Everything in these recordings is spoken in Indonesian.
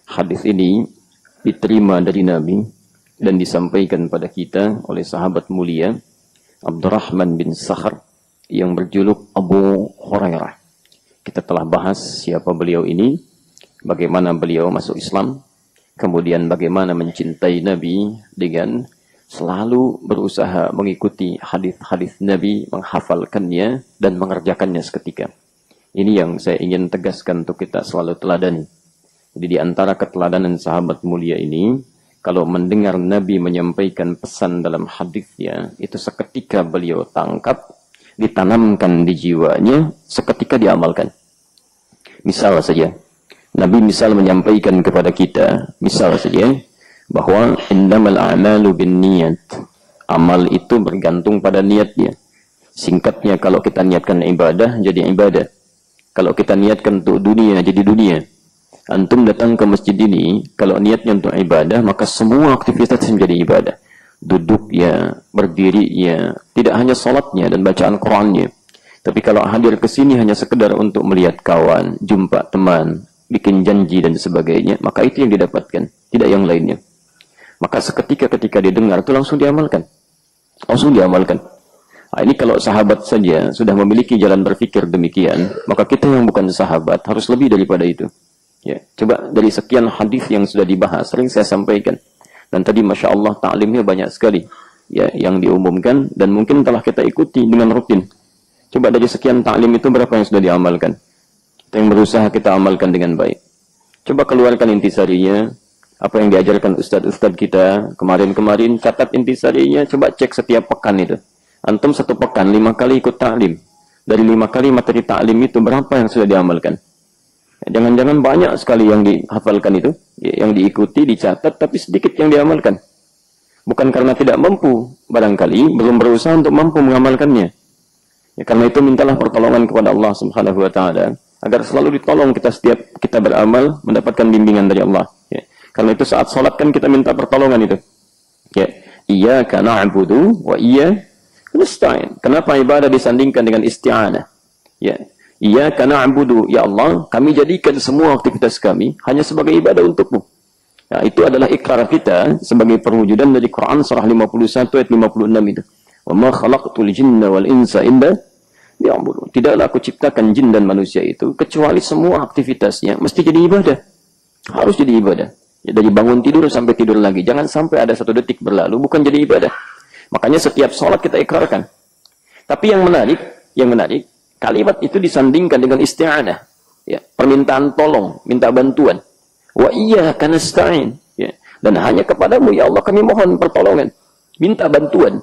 Hadis ini diterima dari Nabi dan disampaikan pada kita oleh sahabat mulia Abdurrahman bin Sakhar yang berjuluk Abu Hurairah. Kita telah bahas siapa beliau ini, bagaimana beliau masuk Islam, kemudian bagaimana mencintai Nabi dengan selalu berusaha mengikuti hadis-hadis Nabi, menghafalkannya dan mengerjakannya seketika. Ini yang saya ingin tegaskan untuk kita selalu teladani. Jadi di antara keteladanan sahabat mulia ini, kalau mendengar Nabi menyampaikan pesan dalam hadisnya, itu seketika beliau tangkap, ditanamkan di jiwanya, seketika diamalkan. Misal saja, Nabi misal menyampaikan kepada kita, misal saja, bahwa innamal a'malu binniyat. Amal itu bergantung pada niatnya. Singkatnya, kalau kita niatkan ibadah, jadi ibadah. Kalau kita niatkan untuk dunia, jadi dunia. Antum datang ke masjid ini, kalau niatnya untuk ibadah, maka semua aktivitas menjadi ibadah. Duduknya, berdirinya, tidak hanya salatnya dan bacaan Qur'annya. Tapi kalau hadir ke sini hanya sekedar untuk melihat kawan, jumpa teman, bikin janji dan sebagainya, maka itu yang didapatkan, tidak yang lainnya. Maka seketika ketika didengar itu langsung diamalkan. Langsung diamalkan. Nah, ini kalau sahabat saja sudah memiliki jalan berpikir demikian, maka kita yang bukan sahabat harus lebih daripada itu. Ya, coba dari sekian hadis yang sudah dibahas, sering saya sampaikan. Dan tadi Masya Allah ta'limnya banyak sekali ya, yang diumumkan dan mungkin telah kita ikuti dengan rutin. Coba dari sekian ta'lim itu berapa yang sudah diamalkan? Yang berusaha kita amalkan dengan baik. Coba keluarkan intisarinya, apa yang diajarkan ustadz-ustadz kita kemarin-kemarin, catat intisarinya, coba cek setiap pekan itu. Antum satu pekan 5 kali ikut ta'lim. Dari 5 kali materi ta'lim itu berapa yang sudah diamalkan? Jangan-jangan banyak sekali yang dihafalkan itu, yang diikuti, dicatat, tapi sedikit yang diamalkan. Bukan karena tidak mampu, barangkali belum berusaha untuk mampu mengamalkannya. Ya, karena itu mintalah pertolongan kepada Allah Subhanahu wa taala agar selalu ditolong kita setiap kita beramal mendapatkan bimbingan dari Allah. Ya. Karena itu saat sholat kan kita minta pertolongan itu. Ya, iyyaka na'budu wa iyyaka nasta'in. Kenapa ibadah disandingkan dengan isti'anah? Ya. Iyyaka na'budu, ya Allah, kami jadikan semua aktivitas kami hanya sebagai ibadah untukmu. Nah, itu adalah ikrar kita sebagai perwujudan dari Quran surah 51 ayat 56 itu. Wa ma khalaqtul jinna wal insa illa liya'budun. Tidaklah aku ciptakan jin dan manusia itu kecuali semua aktivitasnya mesti jadi ibadah. Harus jadi ibadah. Ya, dari bangun tidur sampai tidur lagi. Jangan sampai ada 1 detik berlalu bukan jadi ibadah. Makanya setiap sholat kita ikrarkan. Tapi yang menarik, kalimat itu disandingkan dengan isti'anah. Ya, permintaan tolong, minta bantuan. Wa iyyaka nasta'in. Ya, dan hanya kepadamu ya Allah kami mohon pertolongan. Minta bantuan.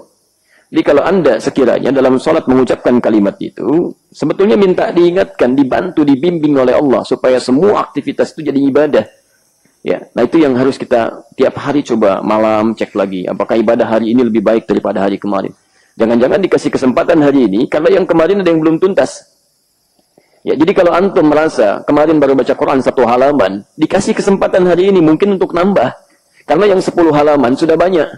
Jadi kalau Anda sekiranya dalam sholat mengucapkan kalimat itu, sebetulnya minta diingatkan, dibantu, dibimbing oleh Allah supaya semua aktivitas itu jadi ibadah. Ya, nah itu yang harus kita tiap hari coba malam cek lagi. Apakah ibadah hari ini lebih baik daripada hari kemarin? Jangan-jangan dikasih kesempatan hari ini, karena yang kemarin ada yang belum tuntas. Ya, jadi kalau antum merasa kemarin baru baca Quran 1 halaman, dikasih kesempatan hari ini mungkin untuk nambah. Karena yang 10 halaman sudah banyak.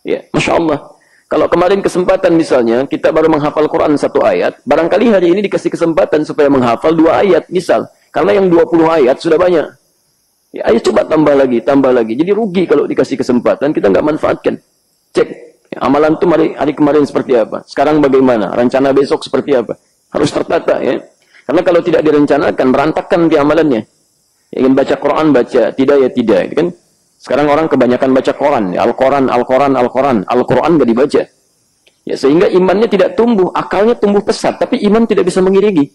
Ya, Masya Allah. Kalau kemarin kesempatan misalnya, kita baru menghafal Quran 1 ayat, barangkali hari ini dikasih kesempatan supaya menghafal 2 ayat, misal. Karena yang 20 ayat sudah banyak. Ya, ayo coba tambah lagi. Jadi rugi kalau dikasih kesempatan, kita nggak manfaatkan. Cek. Amalan itu hari kemarin seperti apa? Sekarang bagaimana? Rencana besok seperti apa? Harus tertata ya. Karena kalau tidak direncanakan, berantakan di amalannya. Ingin baca Quran, baca. Tidak ya tidak. Kan? Sekarang orang kebanyakan baca Quran. Al-Quran nggak dibaca. Ya, sehingga imannya tidak tumbuh. Akalnya tumbuh pesat. Tapi iman tidak bisa mengiringi.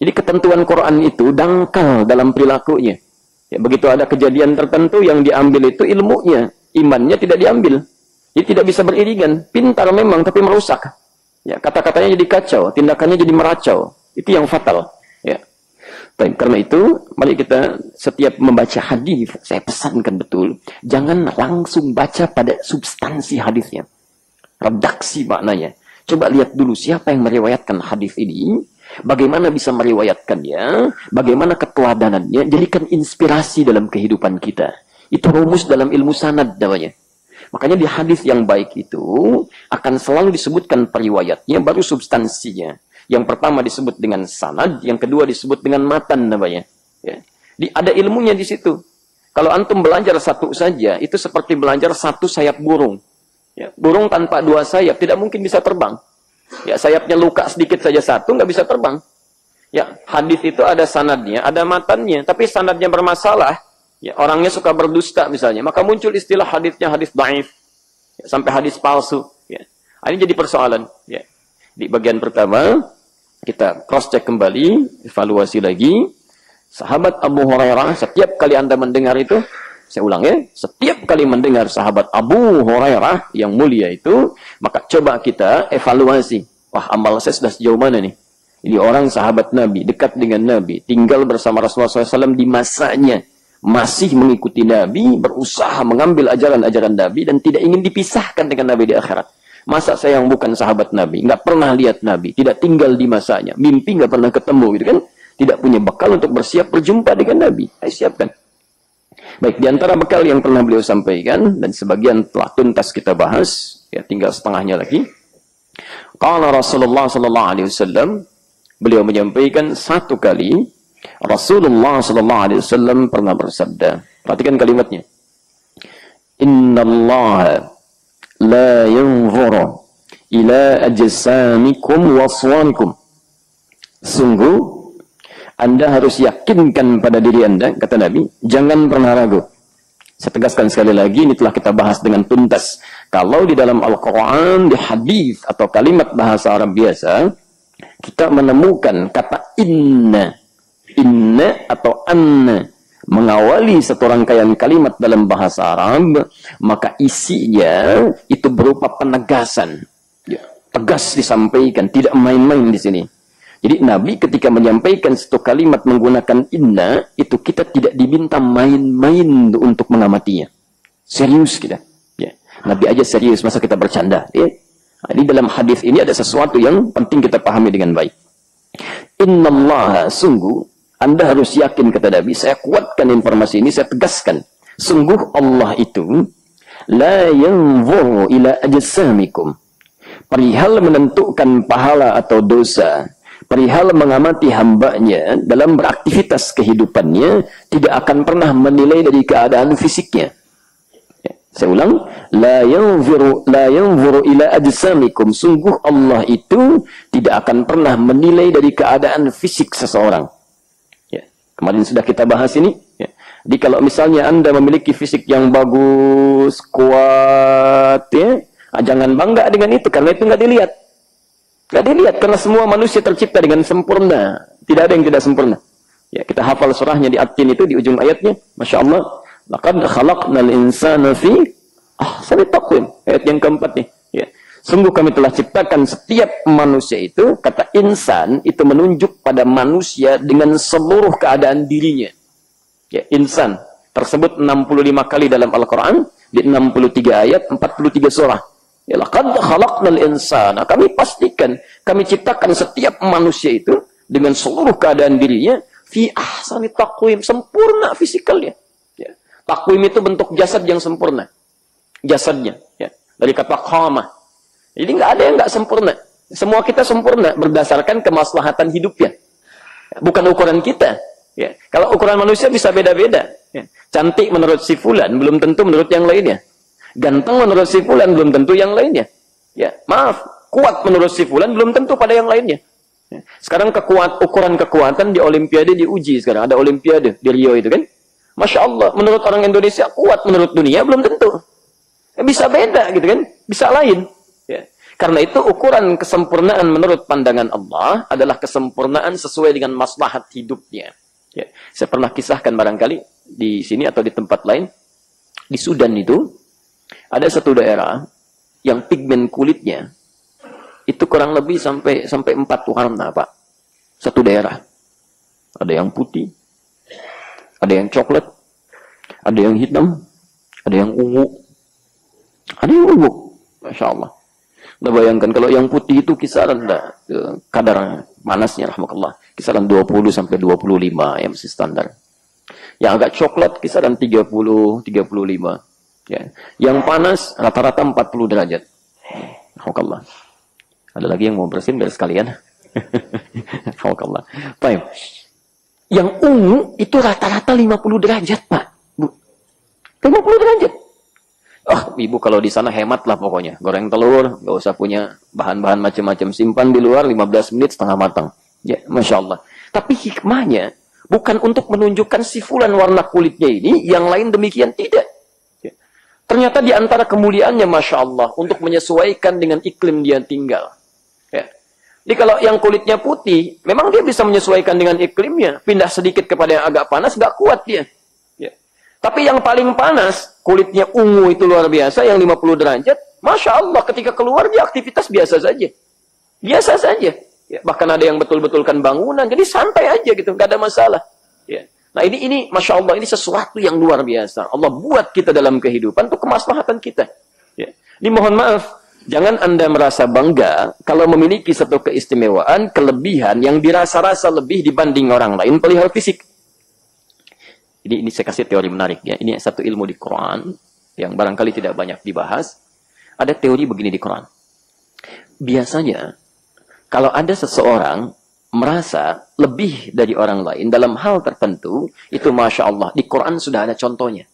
Jadi ketentuan Quran itu dangkal dalam perilakunya. Ya, begitu ada kejadian tertentu yang diambil itu ilmunya. Imannya tidak diambil. Jadi tidak bisa beriringan. Pintar memang, tapi merusak. Ya, kata-katanya jadi kacau, tindakannya jadi meracau. Itu yang fatal. Ya. Baik, karena itu, mari kita setiap membaca hadis, saya pesankan betul, jangan langsung baca pada substansi hadisnya. Redaksi maknanya. Coba lihat dulu siapa yang meriwayatkan hadis ini, bagaimana bisa meriwayatkannya, bagaimana keteladanannya, jadikan inspirasi dalam kehidupan kita. Itu rumus dalam ilmu sanad namanya. Makanya di hadis yang baik itu akan selalu disebutkan periwayatnya, baru substansinya. Yang pertama disebut dengan sanad, yang kedua disebut dengan matan namanya. Ya. Ada ilmunya di situ. Kalau antum belajar satu saja, itu seperti belajar satu sayap burung. Ya, burung tanpa dua sayap tidak mungkin bisa terbang. Ya, sayapnya luka sedikit saja satu, nggak bisa terbang. Ya, hadis itu ada sanadnya, ada matannya, tapi sanadnya bermasalah. Ya, orangnya suka berdusta misalnya, maka muncul istilah hadisnya hadis dhaif, ya, sampai hadis palsu. Ya. Ini jadi persoalan. Ya. Di bagian pertama kita cross check kembali, evaluasi lagi. Sahabat Abu Hurairah, setiap kali Anda mendengar itu, saya ulang ya, setiap kali mendengar sahabat Abu Hurairah yang mulia itu, maka coba kita evaluasi. Wah, amal saya sudah sejauh mana nih? Ini orang sahabat Nabi, dekat dengan Nabi, tinggal bersama Rasulullah SAW di masanya, masih mengikuti Nabi, berusaha mengambil ajaran-ajaran Nabi, dan tidak ingin dipisahkan dengan Nabi di akhirat. Masa saya yang bukan sahabat Nabi, nggak pernah lihat Nabi, tidak tinggal di masanya, mimpi nggak pernah ketemu, gitu kan? Tidak punya bekal untuk bersiap berjumpa dengan Nabi. Ayo siapkan. Baik, di antara bekal yang pernah beliau sampaikan, dan sebagian telah tuntas kita bahas, ya tinggal setengahnya lagi. Qala Rasulullah sallallahu alaihi wasallam, beliau menyampaikan satu kali, Rasulullah sallallahu alaihi wasallam pernah bersabda. Perhatikan kalimatnya. Innallaha la yanzuru ila ajsamikum wa suwarikum. Sungguh Anda harus yakinkan pada diri Anda, kata Nabi, jangan pernah ragu. Saya tegaskan sekali lagi, ini telah kita bahas dengan tuntas. Kalau di dalam Al-Quran, di hadis atau kalimat bahasa Arab biasa, kita menemukan kata inna atau anna, mengawali satu rangkaian kalimat dalam bahasa Arab, maka isinya itu berupa penegasan. Ya, tegas disampaikan, tidak main-main di sini. Jadi Nabi ketika menyampaikan satu kalimat menggunakan inna, itu kita tidak diminta main-main untuk mengamatinya. Serius kita. Ya. Nabi aja serius, masa kita bercanda. Ya. Jadi dalam hadis ini ada sesuatu yang penting kita pahami dengan baik. Innallaha, sungguh, Anda harus yakin, kata Nabi, saya kuatkan informasi ini, saya tegaskan. Sungguh Allah itu, la yanzuru ila ajsamikum. Perihal menentukan pahala atau dosa, perihal mengamati hambanya dalam beraktivitas kehidupannya, tidak akan pernah menilai dari keadaan fisiknya. Ya, saya ulang, la yanzuru ila ajsamikum. Sungguh Allah itu tidak akan pernah menilai dari keadaan fisik seseorang. Ya, kemarin sudah kita bahas ini. Ya. Jadi kalau misalnya Anda memiliki fisik yang bagus, kuat, ya, jangan bangga dengan itu, karena itu nggak dilihat. Tidak dilihat, karena semua manusia tercipta dengan sempurna. Tidak ada yang tidak sempurna. Ya, kita hafal surahnya di At-Tin itu, di ujung ayatnya. Masya Allah. Laqad khalaqnal insana fi ahsani taqwim. Ayat yang keempat nih. Ya. Sungguh kami telah ciptakan setiap manusia itu, kata insan, itu menunjuk pada manusia dengan seluruh keadaan dirinya. Ya, insan. Tersebut 65 kali dalam Al-Quran, di 63 ayat, 43 surah. Ya, laqad khalaqnal insana. Kami pastikan, kami ciptakan setiap manusia itu dengan seluruh keadaan dirinya fi ahsani taqwim, sempurna fisikalnya. Ya. Taqwim itu bentuk jasad yang sempurna. Jasadnya, ya. Dari kata qamah. Jadi nggak ada yang nggak sempurna. Semua kita sempurna berdasarkan kemaslahatan hidupnya. Bukan ukuran kita. Ya. Kalau ukuran manusia bisa beda-beda. Ya. Cantik menurut si fulan belum tentu menurut yang lainnya. Ganteng menurut si fulan belum tentu yang lainnya. Ya, maaf, kuat menurut si fulan belum tentu pada yang lainnya. Ya. Sekarang ukuran kekuatan di Olimpiade diuji sekarang. Ada Olimpiade di Rio itu kan. Masya Allah, menurut orang Indonesia kuat, menurut dunia belum tentu. Ya, bisa beda gitu kan, bisa lain. Ya. Karena itu ukuran kesempurnaan menurut pandangan Allah adalah kesempurnaan sesuai dengan maslahat hidupnya. Ya. Saya pernah kisahkan barangkali di sini atau di tempat lain. Di Sudan itu, ada satu daerah yang pigmen kulitnya itu kurang lebih sampai 4 warna, Pak. Satu daerah. Ada yang putih, ada yang coklat, ada yang hitam, ada yang ungu, ada yang ungu. Masya Allah. Nah, bayangkan kalau yang putih itu kisaran kadar panasnya, rahmatullah, kisaran 20 sampai 25 yang masih standar. Yang agak coklat kisaran 30, 35. Ya. Yang panas rata-rata 40 derajat. Alhamdulillah. Ada lagi yang mau bersin biar sekalian. Alhamdulillah. Baik. Yang ungu itu rata-rata 50 derajat, Pak. Bu. 50 derajat. Oh, ibu kalau di sana hemat lah pokoknya. Goreng telur, nggak usah punya bahan-bahan macam-macam. Simpan di luar 15 menit setengah matang. Ya, Masya Allah. Tapi hikmahnya bukan untuk menunjukkan si fulan warna kulitnya ini, yang lain demikian, tidak. Ya. Ternyata di antara kemuliaannya, Masya Allah, untuk menyesuaikan dengan iklim dia tinggal. Ya. Jadi kalau yang kulitnya putih, memang dia bisa menyesuaikan dengan iklimnya. Pindah sedikit kepada yang agak panas, nggak kuat dia. Tapi yang paling panas, kulitnya ungu itu luar biasa, yang 50 derajat, Masya Allah, ketika keluar dia aktivitas biasa saja. Biasa saja. Ya, bahkan ada yang betul-betulkan bangunan, jadi santai aja gitu, nggak ada masalah. Ya. Nah ini Masya Allah, ini sesuatu yang luar biasa. Allah buat kita dalam kehidupan, untuk kemaslahatan kita. Ya. Ini mohon maaf, jangan Anda merasa bangga, kalau memiliki satu keistimewaan, kelebihan, yang dirasa-rasa lebih dibanding orang lain, perihal fisik. Ini saya kasih teori menarik ya. Ini satu ilmu di Quran yang barangkali tidak banyak dibahas. Ada teori begini di Quran. Biasanya kalau ada seseorang merasa lebih dari orang lain dalam hal tertentu, itu Masya Allah, di Quran sudah ada contohnya.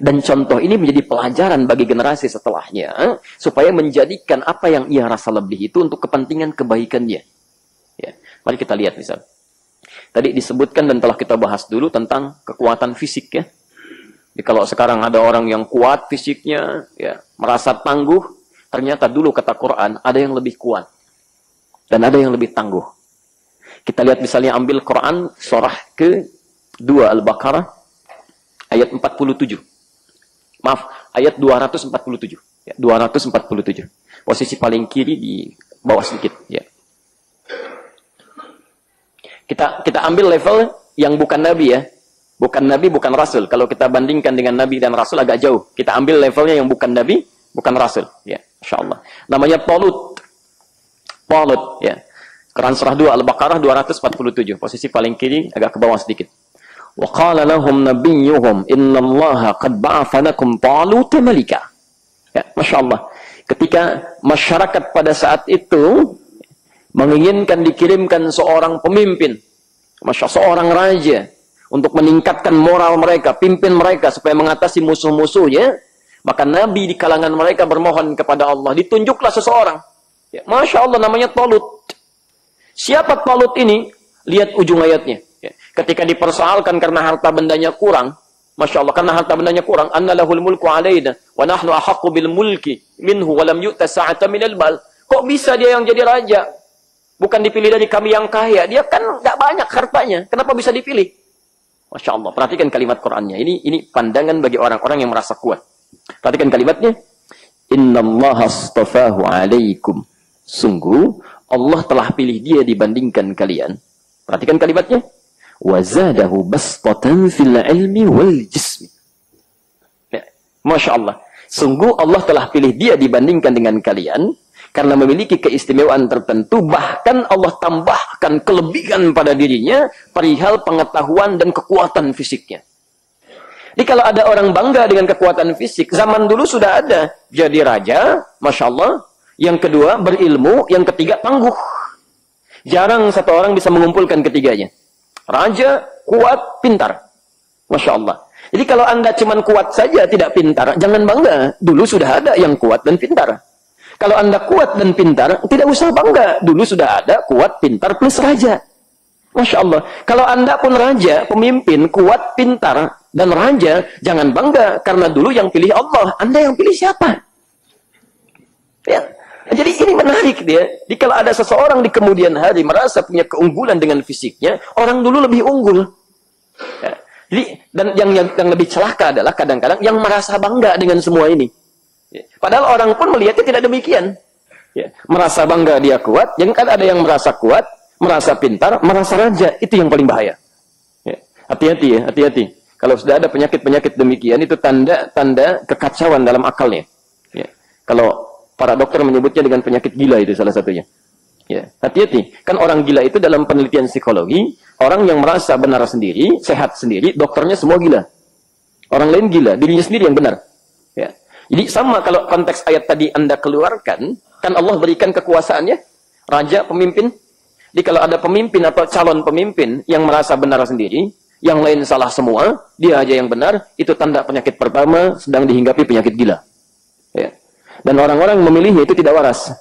Dan contoh ini menjadi pelajaran bagi generasi setelahnya, supaya menjadikan apa yang ia rasa lebih itu untuk kepentingan kebaikannya. Ya. Mari kita lihat misalnya. Tadi disebutkan dan telah kita bahas dulu tentang kekuatan fisik ya. Jadi kalau sekarang ada orang yang kuat fisiknya, ya, merasa tangguh, ternyata dulu kata Quran ada yang lebih kuat dan ada yang lebih tangguh. Kita lihat misalnya ambil Quran surah ke-2 Al-Baqarah ayat 47. Maaf, ayat 247. Ya, 247. Posisi paling kiri di bawah sedikit ya. Kita ambil level yang bukan Nabi ya. Bukan Nabi, bukan Rasul. Kalau kita bandingkan dengan Nabi dan Rasul agak jauh. Kita ambil levelnya yang bukan Nabi, bukan Rasul. Ya, Insya Allah. Namanya Talut. Talut, ya. Quran surah 2 Al-Baqarah 247. Posisi paling kiri agak ke bawah sedikit. Wa qala lahum nabiyyuhum innallaha qad ba'atha lakum Taluta malika. Ya, Masya Allah. Ketika masyarakat pada saat itu menginginkan dikirimkan seorang pemimpin, seorang raja, untuk meningkatkan moral mereka, pimpin mereka supaya mengatasi musuh-musuhnya, maka Nabi di kalangan mereka bermohon kepada Allah, ditunjuklah seseorang. Ya, Masya Allah, namanya Talut. Siapa Talut ini? Lihat ujung ayatnya. Ya, ketika dipersoalkan karena harta bendanya kurang, Masya Allah, karena harta bendanya kurang, anna lahul mulku alaina, wa nahnu ahaqqu bil mulki minhu, wa lam yu'ta sa'ata minal bal. Kok bisa dia yang jadi raja? Bukan dipilih dari kami yang kaya. Dia kan nggak banyak hartanya. Kenapa bisa dipilih? Masya Allah. Perhatikan kalimat Qur'annya. Ini pandangan bagi orang-orang yang merasa kuat. Perhatikan kalimatnya. Innallaha astafahu alaikum. Sungguh, Allah telah pilih dia dibandingkan kalian. Perhatikan kalimatnya. Wazadahu bastatan fil ilmi wal jismi. Ya. Masya Allah. Sungguh, Allah telah pilih dia dibandingkan dengan kalian. Karena memiliki keistimewaan tertentu, bahkan Allah tambahkan kelebihan pada dirinya, perihal pengetahuan dan kekuatan fisiknya. Jadi kalau ada orang bangga dengan kekuatan fisik, zaman dulu sudah ada. Jadi raja, Masya Allah. Yang kedua, berilmu. Yang ketiga, tangguh. Jarang satu orang bisa mengumpulkan ketiganya. Raja, kuat, pintar. Masya Allah. Jadi kalau Anda cuma kuat saja, tidak pintar, jangan bangga. Dulu sudah ada yang kuat dan pintar. Kalau Anda kuat dan pintar, tidak usah bangga. Dulu sudah ada kuat, pintar, plus raja. Masya Allah. Kalau Anda pun raja, pemimpin, kuat, pintar, dan raja, jangan bangga. Karena dulu yang pilih Allah. Anda yang pilih siapa? Ya. Jadi ini menarik dia. Jadi kalau ada seseorang di kemudian hari merasa punya keunggulan dengan fisiknya, orang dulu lebih unggul. Ya. Jadi, dan yang lebih celaka adalah kadang-kadang yang merasa bangga dengan semua ini. Ya. Padahal orang pun melihatnya tidak demikian. Ya. Merasa bangga dia kuat, yang kan ada yang merasa kuat, merasa pintar, merasa raja. Itu yang paling bahaya. Ya. Hati-hati ya, hati-hati. Kalau sudah ada penyakit-penyakit demikian, itu tanda kekacauan dalam akalnya. Ya. Kalau para dokter menyebutnya dengan penyakit gila, itu salah satunya. Ya. Hati-hati. Kan orang gila itu dalam penelitian psikologi, orang yang merasa benar sendiri, sehat sendiri, dokternya semua gila. Orang lain gila, dirinya sendiri yang benar. Ya. Jadi sama kalau konteks ayat tadi Anda keluarkan, kan Allah berikan kekuasaannya, raja, pemimpin. Jadi kalau ada pemimpin atau calon pemimpin yang merasa benar sendiri, yang lain salah semua, dia aja yang benar, itu tanda penyakit pertama sedang dihinggapi penyakit gila. Ya. Dan orang-orang memilihnya itu tidak waras.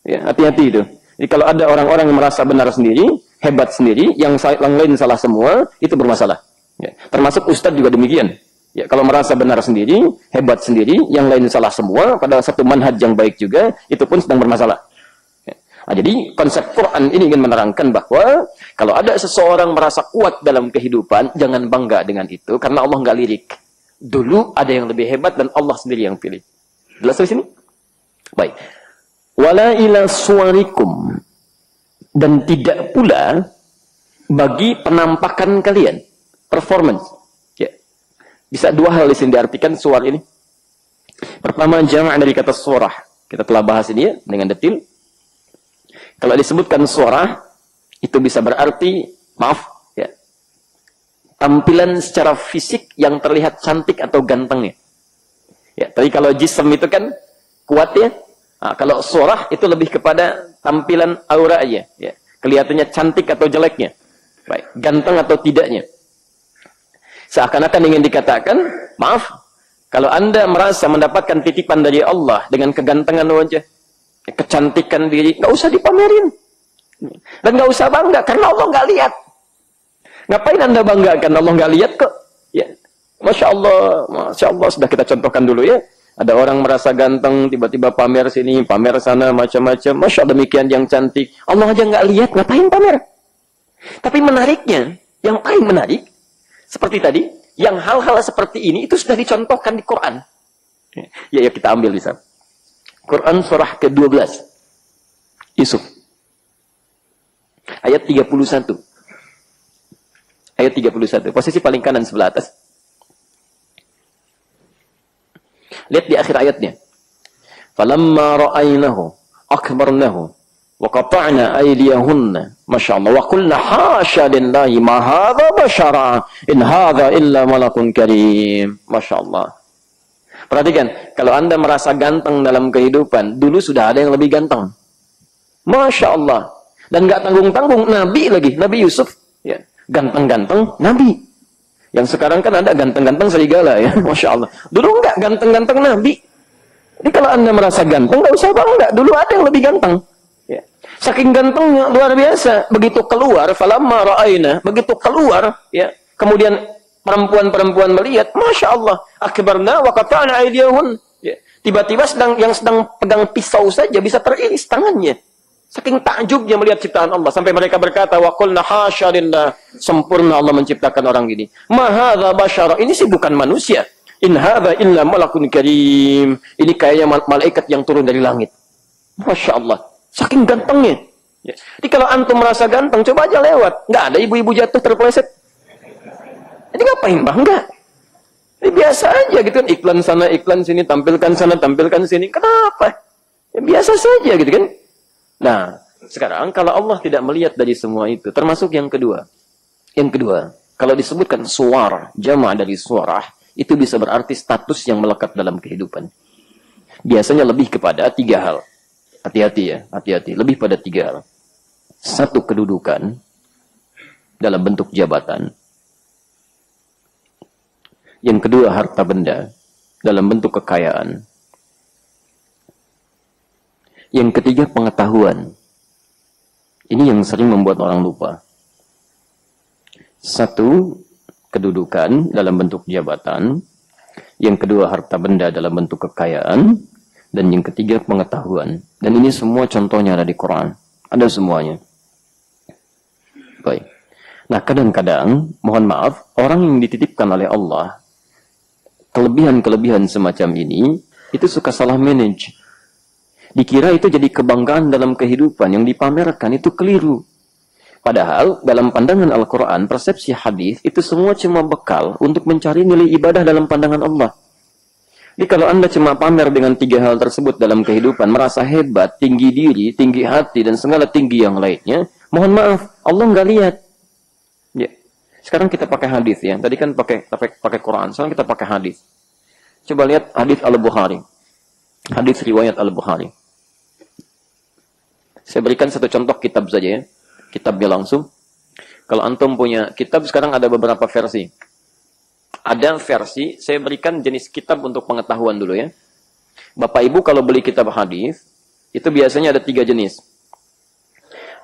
Ya, hati-hati itu. Jadi kalau ada orang-orang yang merasa benar sendiri, hebat sendiri, yang lain salah semua, itu bermasalah. Ya. Termasuk ustadz juga demikian. Ya, kalau merasa benar sendiri, hebat sendiri, yang lain salah semua, pada satu manhaj yang baik juga, itu pun sedang bermasalah. Nah, jadi konsep Quran ini ingin menerangkan bahwa kalau ada seseorang merasa kuat dalam kehidupan, jangan bangga dengan itu, karena Allah nggak lirik. Dulu ada yang lebih hebat dan Allah sendiri yang pilih. Jelas di sini? Baik. Wala ila suwarikum, dan tidak pula bagi penampakan kalian, performance. Ya. Bisa dua hal di sini diartikan suar ini. Pertama, jama' dari kata surah. Kita telah bahas ini ya dengan detail. Kalau disebutkan suara, itu bisa berarti, maaf, ya, tampilan secara fisik yang terlihat cantik atau gantengnya. Ya, tapi kalau jism itu kan kuat ya. Nah, kalau suara itu lebih kepada tampilan aura aja. Ya. Kelihatannya cantik atau jeleknya. Baik, ganteng atau tidaknya. Seakan-akan ingin dikatakan, maaf, kalau Anda merasa mendapatkan titipan dari Allah dengan kegantengan wajah, kecantikan diri, nggak usah dipamerin dan nggak usah bangga karena Allah nggak lihat. Ngapain Anda banggakan? Allah nggak lihat kok. Ya, masya Allah sudah kita contohkan dulu ya. Ada orang merasa ganteng, tiba-tiba pamer sini, pamer sana, macam-macam. Masya Allah demikian yang cantik. Allah aja nggak lihat, ngapain pamer? Tapi menariknya, yang paling menarik seperti tadi, yang hal-hal seperti ini itu sudah dicontohkan di Quran. Ya kita ambil di sana. Quran surah ke-12. Yusuf. Ayat 31. Ayat 31. Posisi paling kanan sebelah atas. Lihat di akhir ayatnya. Falamma ra'aynahu akbarnahu wa qata'na aydiyahunna. Masyaallah. Wa qulna hasya lillahi ma hadza bashara in hadza illa malakun karim. Masyaallah. Perhatikan, kalau Anda merasa ganteng dalam kehidupan, dulu sudah ada yang lebih ganteng. Masya Allah. Dan nggak tanggung-tanggung, Nabi lagi, Nabi Yusuf. Ya, ganteng-ganteng, Nabi. Yang sekarang kan ada ganteng-ganteng serigala ya, Masya Allah. Dulu nggak ganteng-ganteng Nabi. Jadi kalau Anda merasa ganteng, nggak usah bangga. Dulu ada yang lebih ganteng. Ya. Saking gantengnya, luar biasa. Begitu keluar, falamma ra'ayna, begitu keluar, ya, kemudian perempuan-perempuan melihat, Masya Allah, akbarna wa qata'na aydiyahun. Ya. Tiba-tiba yang sedang pegang pisau saja bisa teriris tangannya. Saking takjubnya melihat ciptaan Allah. Sampai mereka berkata, wa qulna hasya lillah. Sempurna Allah menciptakan orang ini. Ma hadza basyara. Ini sih bukan manusia. In hadza illa malakun karim. Ini kayaknya malaikat yang turun dari langit. Masya Allah. Saking gantengnya. Ya. Jadi kalau antum merasa ganteng, coba aja lewat. Nggak ada ibu-ibu jatuh terpeleset. Jadi ngapain bangga? Ini biasa aja gitu kan, iklan sana, iklan sini, tampilkan sana, tampilkan sini. Kenapa? Ya, biasa saja gitu kan. Nah, sekarang kalau Allah tidak melihat dari semua itu, termasuk yang kedua. Yang kedua, kalau disebutkan suara, jama' dari suara, itu bisa berarti status yang melekat dalam kehidupan. Biasanya lebih kepada 3 hal. Hati-hati ya, hati-hati. Lebih pada 3 hal. 1, kedudukan dalam bentuk jabatan. Yang kedua, harta benda dalam bentuk kekayaan. Yang ketiga, pengetahuan. Ini yang sering membuat orang lupa. 1, kedudukan dalam bentuk jabatan. Yang kedua, harta benda dalam bentuk kekayaan. Dan yang ketiga, pengetahuan. Dan ini semua contohnya ada di Quran. Ada semuanya. Baik. Nah, kadang-kadang, mohon maaf, orang yang dititipkan oleh Allah kelebihan-kelebihan semacam ini, itu suka salah manage. Dikira itu jadi kebanggaan dalam kehidupan, yang dipamerkan itu keliru. Padahal dalam pandangan Al-Quran, persepsi hadis itu semua cuma bekal untuk mencari nilai ibadah dalam pandangan Allah. Jadi kalau Anda cuma pamer dengan 3 hal tersebut dalam kehidupan, merasa hebat, tinggi diri, tinggi hati, dan segala tinggi yang lainnya, mohon maaf, Allah nggak lihat. Ya. Sekarang kita pakai hadis ya. Tadi kan pakai Quran. Sekarang kita pakai hadis. Coba lihat hadis Al-Bukhari. Hadis riwayat Al-Bukhari. Saya berikan satu contoh kitab saja ya. Kitabnya langsung. Kalau antum punya kitab, sekarang ada beberapa versi. Ada versi, saya berikan jenis kitab untuk pengetahuan dulu ya. Bapak Ibu kalau beli kitab hadis, itu biasanya ada 3 jenis.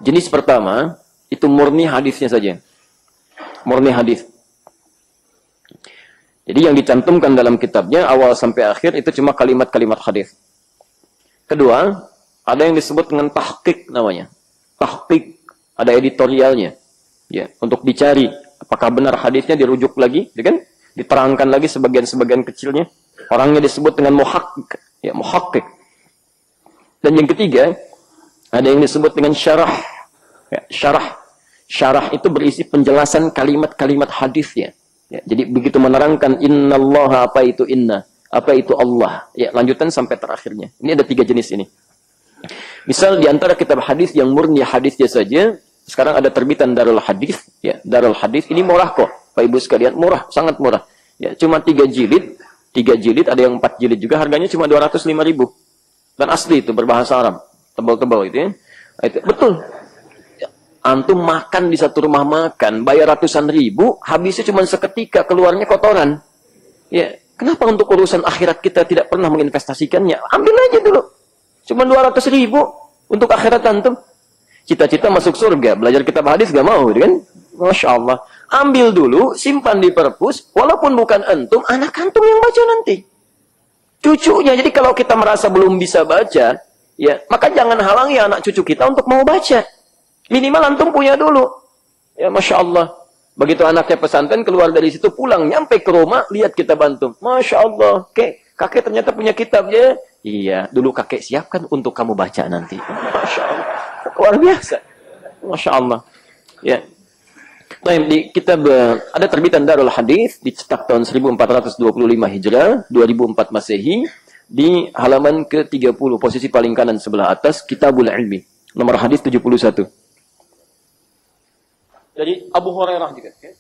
Jenis pertama, itu murni hadisnya saja. Murni hadis. Jadi yang dicantumkan dalam kitabnya, awal sampai akhir, itu cuma kalimat-kalimat hadis. Kedua, ada yang disebut dengan tahqiq namanya. Tahqiq, ada editorialnya. Ya, untuk dicari apakah benar hadisnya, dirujuk lagi, ya kan? Diterangkan lagi sebagian-sebagian kecilnya. Orangnya disebut dengan muhaqqiq, ya, muhaqqiq. Dan yang ketiga, ada yang disebut dengan syarah. Ya, syarah. Syarah itu berisi penjelasan kalimat-kalimat hadisnya. Ya, jadi begitu menerangkan innallaha, apa itu inna, apa itu Allah. Ya, lanjutan sampai terakhirnya. Ini ada 3 jenis ini. Misal di antara kitab hadis yang murni hadisnya saja, sekarang ada terbitan Darul Hadis, ya, Darul Hadis ini murah kok, Pak Ibu sekalian, murah, sangat murah. Ya, cuma 3 jilid, 3 jilid, ada yang 4 jilid juga, harganya cuma 205.000. Dan asli itu berbahasa Arab, tebal-tebal itu ya. Itu betul. Ya, antum makan di satu rumah makan, bayar ratusan ribu, habisnya cuma seketika, keluarnya kotoran. Ya, kenapa untuk urusan akhirat kita tidak pernah menginvestasikannya? Ambil aja dulu. Cuma 200.000 untuk akhirat antum. Cita-cita masuk surga, belajar kitab hadis gak mau, kan? Masya Allah. Ambil dulu, simpan di perpus, walaupun bukan antum, anak antum yang baca nanti. Cucunya, jadi kalau kita merasa belum bisa baca, ya, maka jangan halangi anak cucu kita untuk mau baca. Minimal antum punya dulu. Ya, Masya Allah. Begitu anaknya pesantren, keluar dari situ, pulang, nyampe ke rumah, lihat kitab antum. Masya Allah, kakek ternyata punya kitab ya. Iya, dulu kakek siapkan untuk kamu baca nanti. Masya Allah. Luar biasa. Masya Allah. Ya. Nah, di kitab ada terbitan Darul Hadis dicetak tahun 1425 Hijrah, 2004 Masehi, di halaman ke-30, posisi paling kanan sebelah atas, Kitabul Ilmi, nomor hadis 71. Dari Abu Hurairah juga. Okay?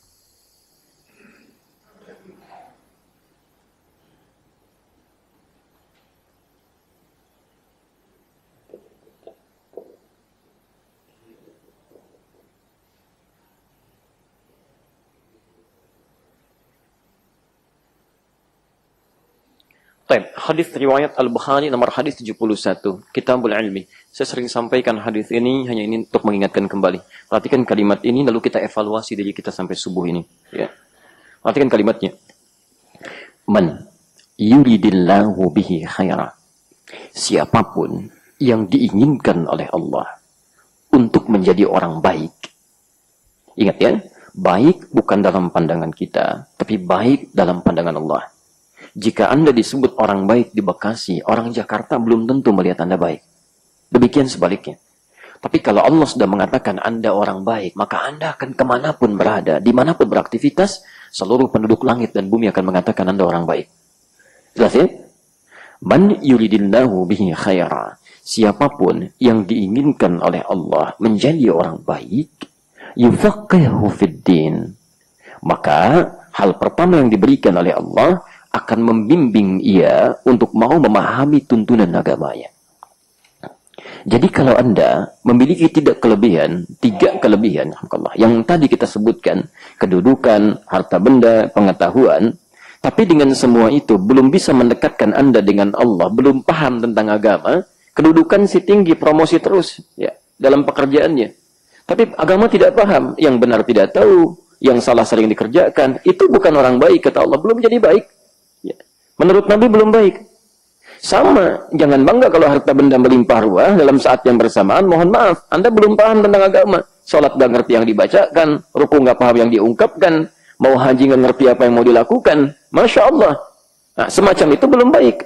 Hadis riwayat Al-Bukhari nomor hadis 71, Kitabul Ilmi. Saya sering sampaikan hadis ini hanya ini untuk mengingatkan kembali. Perhatikan kalimat ini lalu kita evaluasi diri kita sampai subuh ini, ya. Perhatikan kalimatnya. Man yuridillahu bihi khaira. Siapapun yang diinginkan oleh Allah untuk menjadi orang baik. Ingat ya, baik bukan dalam pandangan kita, tapi baik dalam pandangan Allah. Jika Anda disebut orang baik di Bekasi, orang Jakarta belum tentu melihat Anda baik. Demikian sebaliknya. Tapi kalau Allah sudah mengatakan Anda orang baik, maka Anda akan kemanapun berada, dimanapun beraktivitas, seluruh penduduk langit dan bumi akan mengatakan Anda orang baik. Jelas ya? Man yuridillahu bihi khaira. Siapapun yang diinginkan oleh Allah menjadi orang baik, yufaqihu fid din. Maka hal pertama yang diberikan oleh Allah akan membimbing ia untuk mau memahami tuntunan agamanya. Jadi kalau Anda memiliki tiga kelebihan yang tadi kita sebutkan, kedudukan, harta benda, pengetahuan, tapi dengan semua itu belum bisa mendekatkan Anda dengan Allah, belum paham tentang agama, kedudukan si tinggi, promosi terus ya dalam pekerjaannya. Tapi agama tidak paham, yang benar tidak tahu, yang salah sering dikerjakan, itu bukan orang baik kata Allah, belum jadi baik. Menurut Nabi belum baik. Sama, jangan bangga kalau harta benda melimpah ruah dalam saat yang bersamaan. Mohon maaf, Anda belum paham tentang agama. Salat gak ngerti yang dibacakan, ruku gak paham yang diungkapkan, mau haji gak ngerti apa yang mau dilakukan. Masya Allah. Nah, semacam itu belum baik.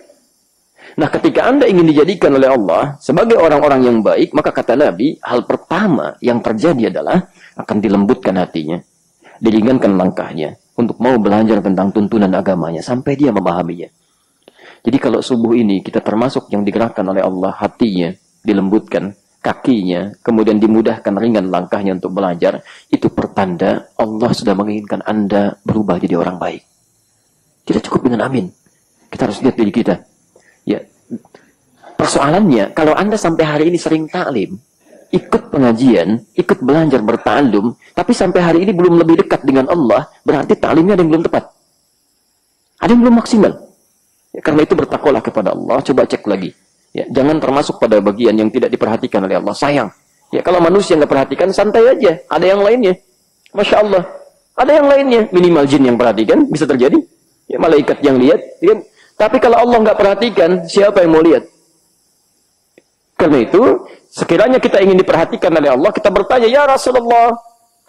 Nah, ketika Anda ingin dijadikan oleh Allah sebagai orang-orang yang baik, maka kata Nabi, hal pertama yang terjadi adalah akan dilembutkan hatinya, diringankan langkahnya untuk mau belajar tentang tuntunan agamanya sampai dia memahaminya. Jadi kalau subuh ini kita termasuk yang digerakkan oleh Allah, hatinya dilembutkan, kakinya kemudian dimudahkan ringan langkahnya untuk belajar, itu pertanda Allah sudah menginginkan Anda berubah jadi orang baik. Tidak cukup dengan amin. Kita harus lihat diri kita. Ya. Persoalannya, kalau Anda sampai hari ini sering taklim, ikut pengajian, ikut belajar berta'allum, tapi sampai hari ini belum lebih dekat dengan Allah, berarti ta'limnya ada yang belum tepat. Ada yang belum maksimal. Ya, karena itu bertakwalah kepada Allah, coba cek lagi. Ya, jangan termasuk pada bagian yang tidak diperhatikan oleh Allah. Sayang. Ya, kalau manusia nggak perhatikan, santai aja. Ada yang lainnya. Masya Allah. Ada yang lainnya. Minimal jin yang perhatikan, bisa terjadi. Ya, malaikat yang lihat. Ya. Tapi kalau Allah nggak perhatikan, siapa yang mau lihat? Karena itu, sekiranya kita ingin diperhatikan oleh Allah, kita bertanya, ya Rasulullah,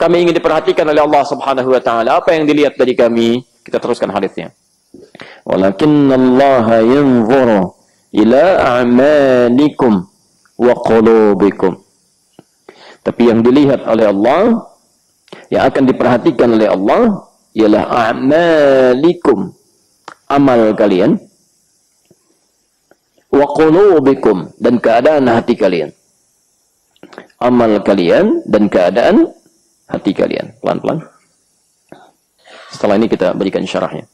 kami ingin diperhatikan oleh Allah Subhanahu wa Ta'ala. Apa yang dilihat dari kami? Kita teruskan hadisnya. Walakinna Allah yanzuru ila a'malikum wa qulubikum. Tapi yang dilihat oleh Allah, yang akan diperhatikan oleh Allah, ialah a'malikum, amal kalian, wa qulubikum, dan keadaan hati kalian. Amal kalian dan keadaan hati kalian. Pelan-pelan. Setelah ini kita berikan syarahnya.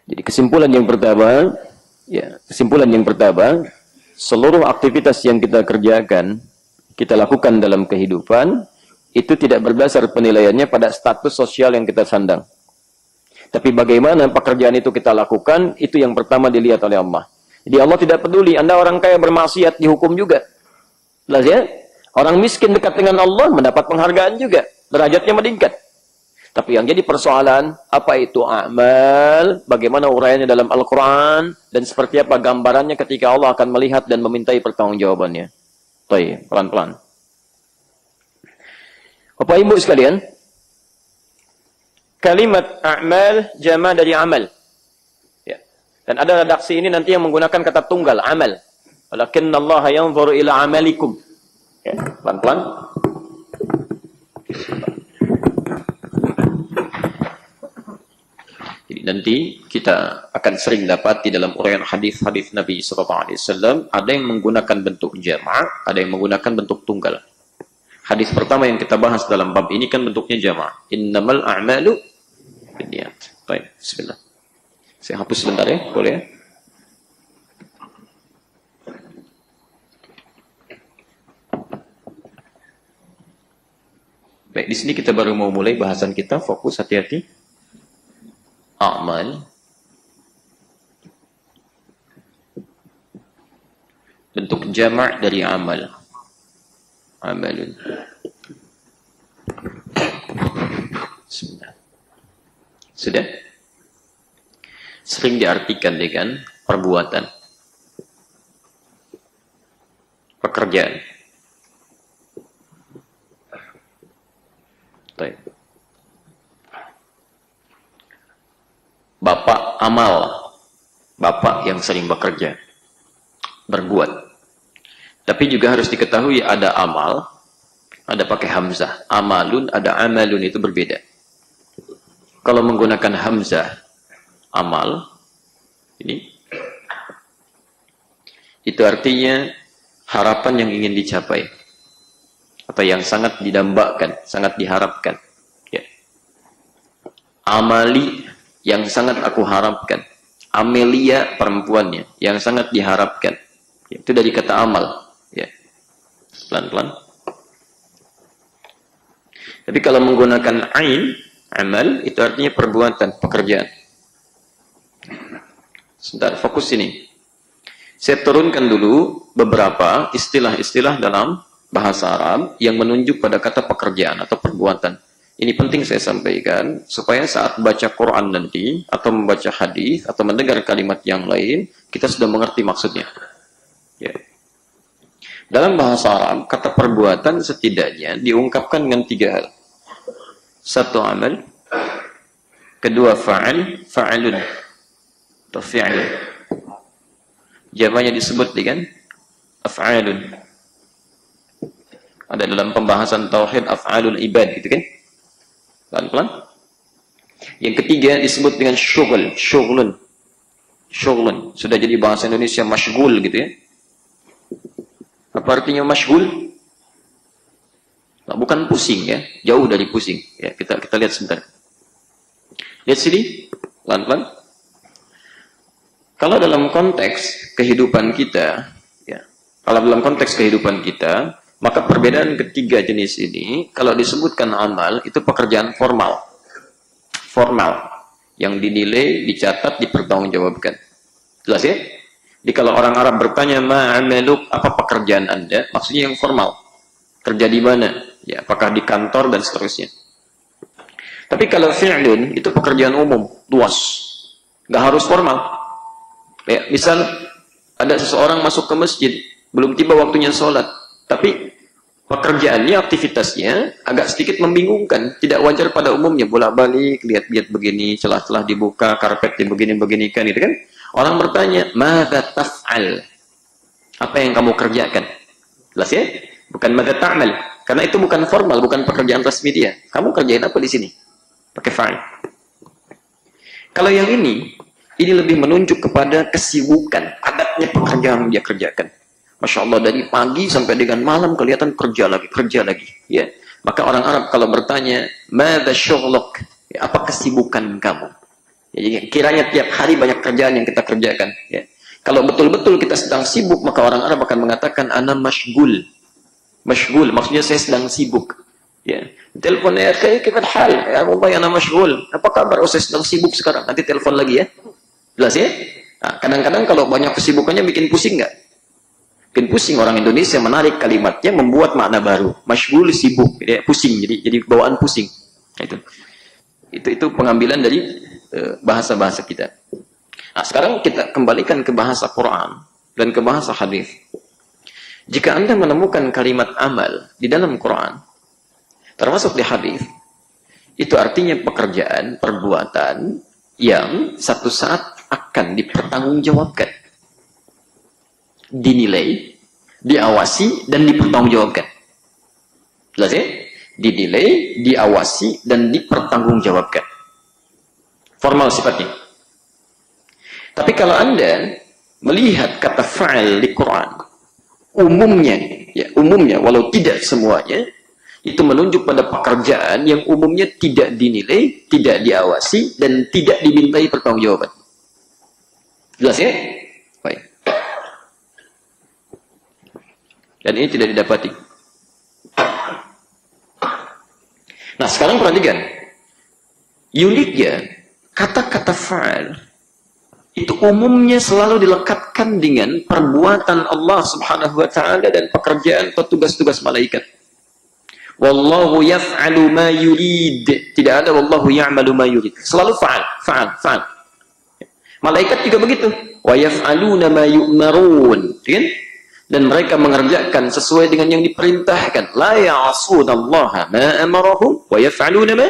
Jadi kesimpulan yang pertama, seluruh aktivitas yang kita kerjakan, kita lakukan dalam kehidupan, itu tidak berdasar penilaiannya pada status sosial yang kita sandang. Tapi bagaimana pekerjaan itu kita lakukan, itu yang pertama dilihat oleh Allah. Jadi Allah tidak peduli, Anda orang kaya bermaksiat, dihukum juga. Jelas ya? Orang miskin dekat dengan Allah, mendapat penghargaan juga. Derajatnya meningkat. Tapi yang jadi persoalan, apa itu amal, bagaimana uraiannya dalam Al-Quran, dan seperti apa gambarannya ketika Allah akan melihat dan memintai pertanggungjawabannya. Baik, pelan-pelan. Bapak Ibu sekalian, kalimat a'mal jama' dari amal. Ya. Dan ada redaksi ini nanti yang menggunakan kata tunggal, amal. Walakinna Allah yanzuru ila amalikum. Ya, pelan-pelan. Jadi nanti kita akan sering dapat di dalam uraian hadis-hadis Nabi SAW, ada yang menggunakan bentuk jama', ada yang menggunakan bentuk tunggal. Hadis pertama yang kita bahas dalam bab ini kan bentuknya jama'. Innamal a'malu binniyat. Baik, bismillah. Saya hapus sebentar ya, boleh ya? Baik, di sini kita baru mau mulai bahasan kita, fokus, hati-hati. A'mal. Bentuk jama' dari amal. Amalun. Bismillah. Sudah? Sering diartikan dengan perbuatan. Pekerjaan. Baik. Bapak amal. Bapak yang sering bekerja. Berbuat. Tapi juga harus diketahui ada amal, ada pakai hamzah. Amalun, ada amalun, itu berbeda. Kalau menggunakan hamzah, amal, ini, itu artinya harapan yang ingin dicapai. Atau yang sangat didambakan, sangat diharapkan. Ya. Amali, yang sangat aku harapkan. Amelia, perempuannya, yang sangat diharapkan. Ya, itu dari kata amal. Ya. Pelan-pelan. Tapi kalau menggunakan ain, amal, itu artinya perbuatan, pekerjaan. Sebentar, fokus ini. Saya turunkan dulu beberapa istilah-istilah dalam bahasa Arab yang menunjuk pada kata pekerjaan atau perbuatan. Ini penting saya sampaikan, supaya saat baca Quran nanti, atau membaca hadis, atau mendengar kalimat yang lain, kita sudah mengerti maksudnya. Ya. Dalam bahasa Arab, kata perbuatan setidaknya diungkapkan dengan 3 hal. 1, amal. 2, fa'al, fa'alun. Atau fi'al. Jamaknya disebut dengan af'alun. Ada dalam pembahasan tauhid af'alul ibad, gitu kan? Pelan-pelan. Yang ketiga disebut dengan syughul, syughlun. Syughlun. Sudah jadi bahasa Indonesia masyghul, gitu ya. Apa artinya masyghul? Nah, bukan pusing ya, jauh dari pusing. Ya, kita lihat sebentar. Lihat sini, pelan-pelan. Kalau dalam konteks kehidupan kita, ya, kalau dalam konteks kehidupan kita, maka perbedaan ketiga jenis ini, kalau disebutkan amal, itu pekerjaan formal. Formal. Yang dinilai, dicatat, dipertanggungjawabkan. Jelas ya? Jadi kalau orang Arab bertanya, ma'amaluk, apa pekerjaan Anda? Maksudnya yang formal. Kerja di mana? Ya, apakah di kantor dan seterusnya. Tapi kalau fi'lun, itu pekerjaan umum, luas. Nggak harus formal. Ya, misal ada seseorang masuk ke masjid, belum tiba waktunya sholat, tapi pekerjaannya, aktivitasnya agak sedikit membingungkan, tidak wajar pada umumnya, bolak-balik, lihat-lihat begini, celah-celah dibuka, karpet dibegini-beginikan, gitu kan? Orang bertanya, "Madza taf'al?" Apa yang kamu kerjakan? Jelas ya? Bukan madza ta'mal, karena itu bukan formal, bukan pekerjaan resmi dia. Kamu kerjain apa di sini? Pakai fa'il. Kalau yang ini lebih menunjuk kepada kesibukan, padatnya pekerjaan yang dia kerjakan. Masya Allah, dari pagi sampai dengan malam kelihatan kerja lagi, ya. Maka orang Arab kalau bertanya, "Madza syughluk?" Ya, apa kesibukan kamu? Ya, jadi kiranya tiap hari banyak kerjaan yang kita kerjakan. Ya. Kalau betul-betul kita sedang sibuk, maka orang Arab akan mengatakan, "Ana mashghul." Mashghul, maksudnya saya sedang sibuk. Ya, telepon ya, kayak hal, ya Allah, ana mashghul. Apa kabar? Oh, saya sedang sibuk sekarang. Nanti telepon lagi ya. Jelas ya? Nah, kadang-kadang kalau banyak kesibukannya bikin pusing nggak? Bikin pusing. Orang Indonesia menarik kalimatnya, membuat makna baru. Mashghul, sibuk, ya, pusing. Jadi bawaan pusing. Nah, itu pengambilan dari bahasa-bahasa kita. Nah, sekarang kita kembalikan ke bahasa Quran dan ke bahasa hadis. Jika Anda menemukan kalimat amal di dalam Quran, termasuk di hadis, itu artinya pekerjaan, perbuatan yang satu saat akan dipertanggungjawabkan, dinilai, diawasi, dan dipertanggungjawabkan. Jelas ya? Dinilai, diawasi, dan dipertanggungjawabkan. Formal sifatnya. Tapi kalau Anda melihat kata fa'al di Quran, umumnya, walau tidak semuanya, itu menunjuk pada pekerjaan yang umumnya tidak dinilai, tidak diawasi, dan tidak dimintai pertanggungjawaban. Jelas ya? Baik. Dan ini tidak didapati. Nah, sekarang perhatikan. Uniknya, kata-kata fa'al itu umumnya selalu dilekatkan dengan perbuatan Allah Subhanahu wa taala dan pekerjaan atau tugas-tugas malaikat. Wallahu yaf'alu ma yurid. Tidak ada wallahu ya'malu ma yurid. Selalu fa'al. Malaikat juga begitu. Wa yaf'aluna ma yu'marun. Dan mereka mengerjakan sesuai dengan yang diperintahkan. La ya'sunallaha ma amarahum wa yaf'aluna ma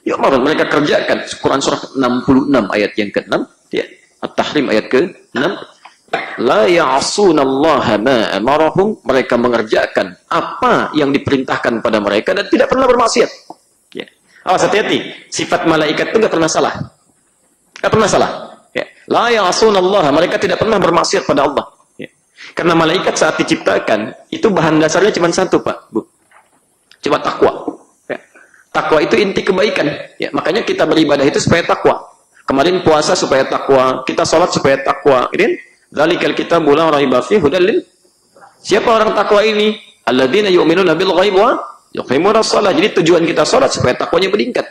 yu'marun. Mereka kerjakan. Quran surah 66 ayat yang ke-6, ya. At-Tahrim ayat ke-6. La ya'sunallaha ma amarahum, mereka mengerjakan apa yang diperintahkan pada mereka dan tidak pernah bermaksiat. Ya. Awas, hati-hati. Sifat malaikat itu nggak pernah salah. Nggak pernah salah. Ya. La ya'sunallaha, mereka tidak pernah bermaksiat pada Allah. Ya. Karena malaikat saat diciptakan, itu bahan dasarnya cuma satu, Pak, Bu. Cuma takwa. Ya. Takwa itu inti kebaikan. Ya. Makanya kita beribadah itu supaya takwa. Kemarin puasa supaya takwa, kita sholat supaya takwa. Dzalikal kitabu la raiba fihi hudal lil. Siapa orang takwa ini? Alladzina yu'minuna bil ghaib wa yuqimuna shalah. Jadi tujuan kita sholat supaya takwanya meningkat.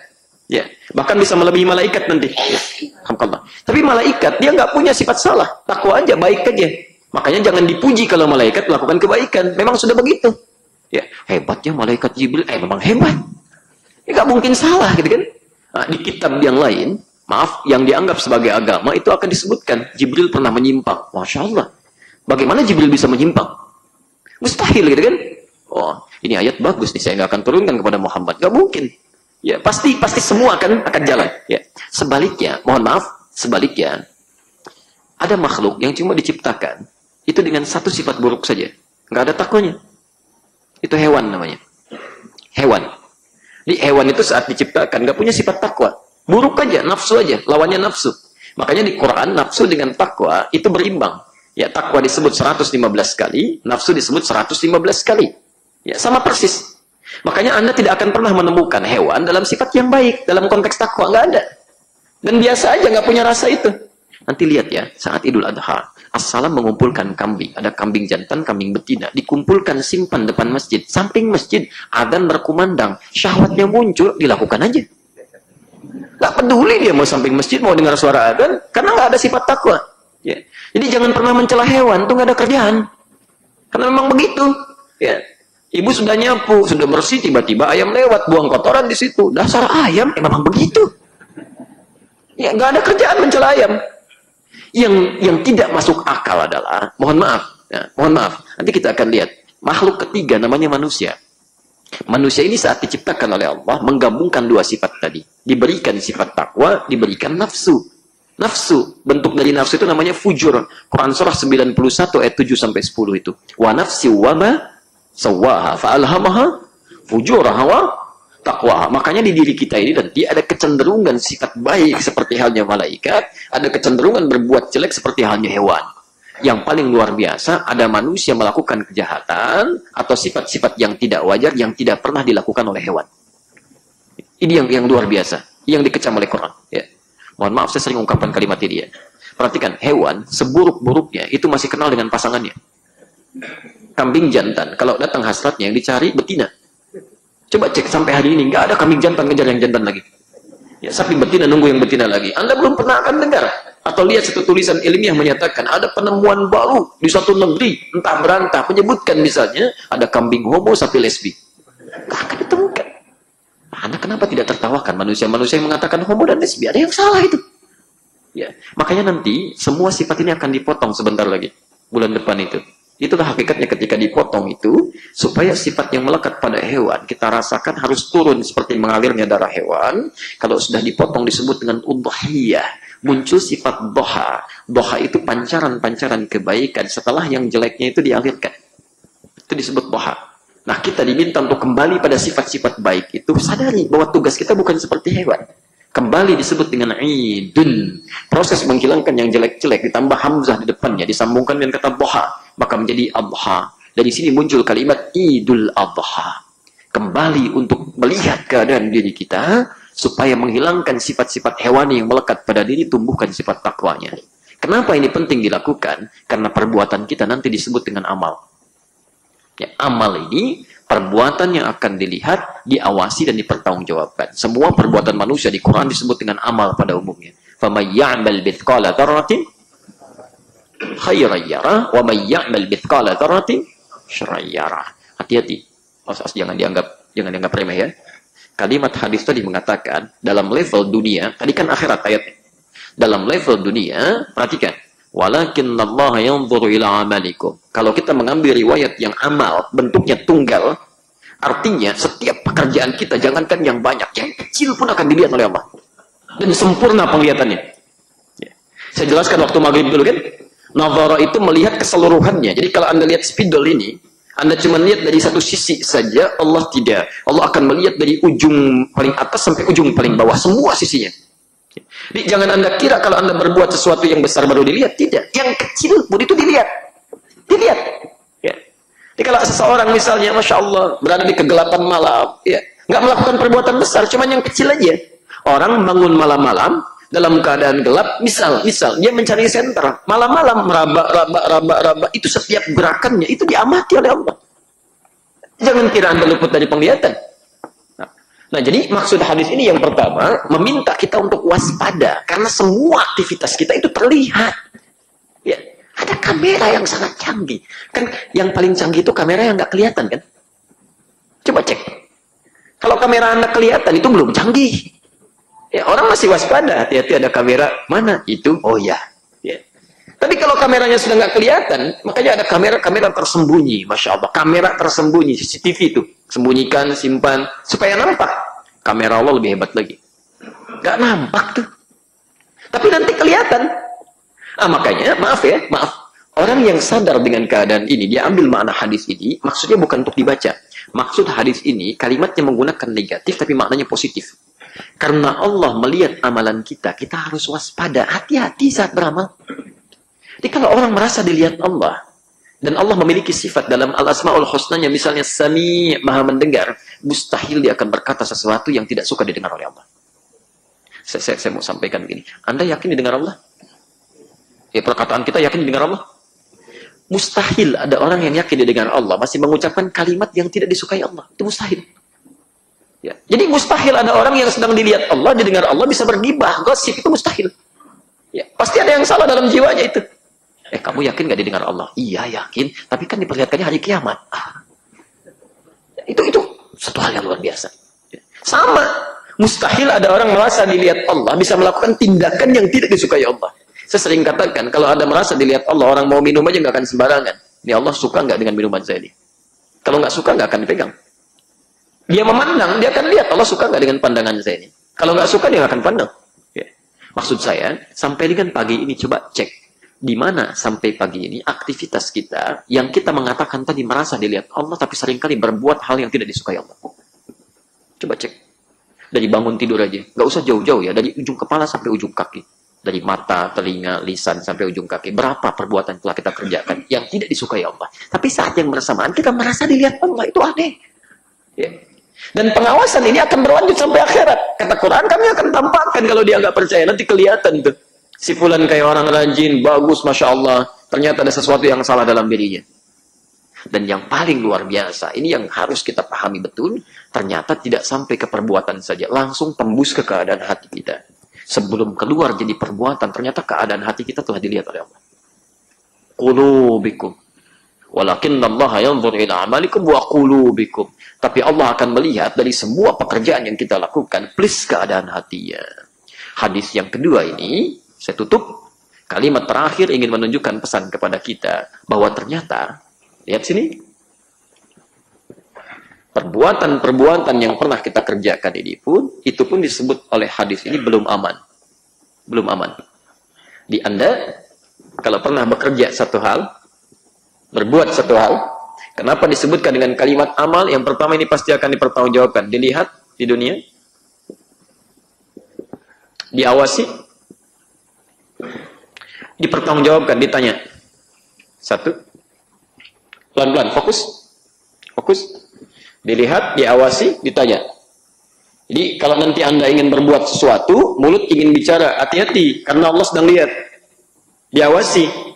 Ya, bahkan bisa melebihi malaikat nanti. Ya. Alhamdulillah. Tapi malaikat dia nggak punya sifat salah, takwa aja, baik aja. Makanya jangan dipuji kalau malaikat melakukan kebaikan. Memang sudah begitu. Ya, hebatnya malaikat Jibril. Memang hebat. Ya, nggak mungkin salah, gitu kan? Nah, di kitab yang lain, maaf, yang dianggap sebagai agama itu akan disebutkan Jibril pernah menyimpang. Masya Allah. Bagaimana Jibril bisa menyimpang? Mustahil, gitu kan? Oh, ini ayat bagus nih, saya nggak akan turunkan kepada Muhammad. Nggak mungkin. Ya, pasti semua akan jalan. Ya. Sebaliknya, mohon maaf, sebaliknya, ada makhluk yang cuma diciptakan itu dengan satu sifat buruk saja, nggak ada takwanya. Itu hewan namanya. Hewan. Di hewan itu saat diciptakan nggak punya sifat takwa. Buruk aja, nafsu aja, lawannya nafsu. Makanya di Quran, nafsu dengan takwa itu berimbang. Ya, takwa disebut 115 kali, nafsu disebut 115 kali. Ya, sama persis. Makanya Anda tidak akan pernah menemukan hewan dalam sifat yang baik, dalam konteks takwa, nggak ada. Dan biasa aja, nggak punya rasa itu. Nanti lihat ya, saat Idul Adha, Assalam mengumpulkan kambing. Ada kambing jantan, kambing betina. Dikumpulkan, simpan depan masjid. Samping masjid, adzan berkumandang. Syahwatnya muncul, dilakukan aja. Nggak peduli dia mau samping masjid, mau dengar suara adzan, karena nggak ada sifat takwa. Ya. Jadi jangan pernah mencela hewan, tuh nggak ada kerjaan. Karena memang begitu. Ya. Ibu sudah nyapu, sudah bersih, tiba-tiba ayam lewat, buang kotoran di situ. Dasar ayam, memang begitu. Ya, nggak ada kerjaan mencela ayam. Yang tidak masuk akal adalah, mohon maaf, nanti kita akan lihat, makhluk ketiga namanya manusia. Manusia ini saat diciptakan oleh Allah, menggabungkan dua sifat tadi. Diberikan sifat takwa, diberikan nafsu. Nafsu, bentuk dari nafsu itu namanya fujur. Quran surah 91 ayat 7-10 itu. Wa nafsi wa ma sawaha fa'alhamaha fujuraha wa taqwa. Makanya di diri kita ini nanti ada kecenderungan sifat baik seperti halnya malaikat, ada kecenderungan berbuat jelek seperti halnya hewan. Yang paling luar biasa, ada manusia melakukan kejahatan atau sifat-sifat yang tidak wajar yang tidak pernah dilakukan oleh hewan. Ini yang luar biasa, yang dikecam oleh Quran. Ya. Mohon maaf, saya sering ungkapkan kalimat ini ya. Perhatikan, hewan seburuk-buruknya itu masih kenal dengan pasangannya. Kambing jantan, kalau datang hasratnya yang dicari betina. Coba cek sampai hari ini, nggak ada kambing jantan ngejar yang jantan lagi. Ya, sapi betina nunggu yang betina lagi. Anda belum pernah akan dengar. Atau lihat satu tulisan ilmiah menyatakan, ada penemuan baru di suatu negeri, entah berantah, menyebutkan misalnya, ada kambing homo, sapi lesbi. Nggak akan ditemukan. Anda kenapa tidak tertawakan manusia-manusia yang mengatakan homo dan lesbi? Ada yang salah itu. Ya, makanya nanti, semua sifat ini akan dipotong sebentar lagi. Bulan depan itu. Itulah hakikatnya ketika dipotong itu, supaya sifat yang melekat pada hewan, kita rasakan harus turun seperti mengalirnya darah hewan. Kalau sudah dipotong disebut dengan udhiyah. Muncul sifat doha. Doha itu pancaran-pancaran kebaikan setelah yang jeleknya itu dialirkan. Itu disebut doha. Nah, kita diminta untuk kembali pada sifat-sifat baik itu. Sadari bahwa tugas kita bukan seperti hewan. Kembali disebut dengan idun. Proses menghilangkan yang jelek-jelek ditambah hamzah di depannya, disambungkan dengan kata doha, maka menjadi adha. Dari sini muncul kalimat idul adha. Kembali untuk melihat keadaan diri kita, supaya menghilangkan sifat-sifat hewani yang melekat pada diri, tumbuhkan sifat takwanya. Kenapa ini penting dilakukan? Karena perbuatan kita nanti disebut dengan amal. Ya, amal ini perbuatan yang akan dilihat, diawasi dan dipertanggungjawabkan. Semua perbuatan manusia di Quran disebut dengan amal pada umumnya. فَمَنْ يَعْمَلْ بِثْقَالَ ذَرَّةٍ خَيْرًا يَرَهُ وَمَنْ يَعْمَلْ بِثْقَالَ ذَرَّةٍ شَرًّا يَرَهُ. Hati-hati. Jangan dianggap remeh ya. Kalimat hadis tadi mengatakan dalam level dunia, tadi kan akhirat ayatnya. Dalam level dunia, perhatikan. Walakinnallaha yanzuru ila amalikum. Kalau kita mengambil riwayat yang amal, bentuknya tunggal, artinya setiap pekerjaan kita, jangankan yang banyak, yang kecil pun akan dilihat oleh Allah. Dan sempurna penglihatannya. Ya. Saya jelaskan waktu maghrib dulu kan. Nazara itu melihat keseluruhannya. Jadi kalau Anda lihat spidol ini, Anda cuma lihat dari satu sisi saja, Allah tidak. Allah akan melihat dari ujung paling atas sampai ujung paling bawah, semua sisinya. Jadi jangan Anda kira kalau Anda berbuat sesuatu yang besar baru dilihat. Tidak. Yang kecil pun itu dilihat. Dilihat. Ya. Jadi kalau seseorang misalnya, Masya Allah, berada di kegelapan malam, ya, nggak melakukan perbuatan besar, cuma yang kecil aja. Orang bangun malam-malam, dalam keadaan gelap, misal dia mencari senter, malam-malam meraba, itu setiap gerakannya, itu diamati oleh Allah. Jangan kira Anda luput dari penglihatan. Nah, jadi maksud hadis ini yang pertama, meminta kita untuk waspada, karena semua aktivitas kita itu terlihat. Ya, ada kamera yang sangat canggih. Kan yang paling canggih itu kamera yang nggak kelihatan kan? Coba cek. Kalau kamera Anda kelihatan, itu belum canggih. Ya, orang masih waspada, hati-hati ada kamera, mana? Itu, oh ya. Ya. Tapi kalau kameranya sudah nggak kelihatan, makanya ada kamera tersembunyi, Masya Allah. Kamera tersembunyi, CCTV itu. Sembunyikan, simpan, supaya nampak. Kamera Allah lebih hebat lagi. Nggak nampak tuh. Tapi nanti kelihatan. Makanya, maaf. Orang yang sadar dengan keadaan ini, dia ambil makna hadis ini, maksudnya bukan untuk dibaca. Maksud hadis ini, kalimatnya menggunakan negatif, tapi maknanya positif. Karena Allah melihat amalan kita, kita harus waspada, hati-hati saat beramal. Jadi kalau orang merasa dilihat Allah, dan Allah memiliki sifat dalam Al-Asma'ul Husnanya, misalnya Sami' maha mendengar, mustahil dia akan berkata sesuatu yang tidak suka didengar oleh Allah. Saya mau sampaikan begini, Anda yakin didengar Allah? Ya, perkataan kita yakin didengar Allah. Mustahil ada orang yang yakin didengar Allah masih mengucapkan kalimat yang tidak disukai Allah. Itu mustahil. Ya. Jadi mustahil ada orang yang sedang dilihat Allah, didengar Allah bisa bergibah, gosip, itu mustahil. Ya. Pasti ada yang salah dalam jiwanya itu. Kamu yakin gak didengar Allah? Iya yakin, tapi kan diperlihatkannya hari kiamat. Itu satu hal yang luar biasa. Sama, mustahil ada orang merasa dilihat Allah bisa melakukan tindakan yang tidak disukai Allah. Saya sering katakan, kalau ada merasa dilihat Allah, orang mau minum aja nggak akan sembarangan. Ini Allah suka nggak dengan minuman saya ini? Kalau nggak suka nggak akan dipegang. Dia memandang, dia akan lihat Allah suka nggak dengan pandangan saya ini. Kalau nggak suka dia nggak akan pandang. Ya. Maksud saya, sampai dengan pagi ini coba cek. Di mana sampai pagi ini aktivitas kita yang kita mengatakan tadi merasa dilihat Allah tapi seringkali berbuat hal yang tidak disukai Allah. Coba cek. Dari bangun tidur aja, nggak usah jauh-jauh ya, dari ujung kepala sampai ujung kaki, dari mata, telinga, lisan sampai ujung kaki, berapa perbuatan telah kita kerjakan yang tidak disukai Allah. Tapi saat yang bersamaan kita merasa dilihat Allah, itu aneh. Ya. Dan pengawasan ini akan berlanjut sampai akhirat. Kata Quran, kami akan tampakkan kalau dia nggak percaya, nanti kelihatan tuh. Si fulan kayak orang rajin, bagus, Masya Allah. Ternyata ada sesuatu yang salah dalam dirinya. Dan yang paling luar biasa, ini yang harus kita pahami betul, ternyata tidak sampai ke perbuatan saja, langsung tembus ke keadaan hati kita. Sebelum keluar jadi perbuatan, ternyata keadaan hati kita telah dilihat oleh Allah. Qulubikum. Walakinnallaha yanzur ila amalikum wa qulubikum. Tapi Allah akan melihat dari semua pekerjaan yang kita lakukan, plus keadaan hatinya. Hadis yang kedua ini, saya tutup, kalimat terakhir ingin menunjukkan pesan kepada kita, bahwa ternyata, lihat sini, perbuatan-perbuatan yang pernah kita kerjakan ini pun, itu pun disebut oleh hadis ini belum aman. Belum aman. Di Anda, kalau pernah bekerja satu hal, berbuat satu hal, kenapa disebutkan dengan kalimat amal? Yang pertama ini pasti akan dipertanggungjawabkan. Dilihat di dunia, diawasi, dipertanggungjawabkan, ditanya. Satu, pelan-pelan, fokus. Dilihat, diawasi, ditanya. Jadi kalau nanti Anda ingin berbuat sesuatu, mulut ingin bicara, hati-hati, karena Allah sedang lihat. Diawasi.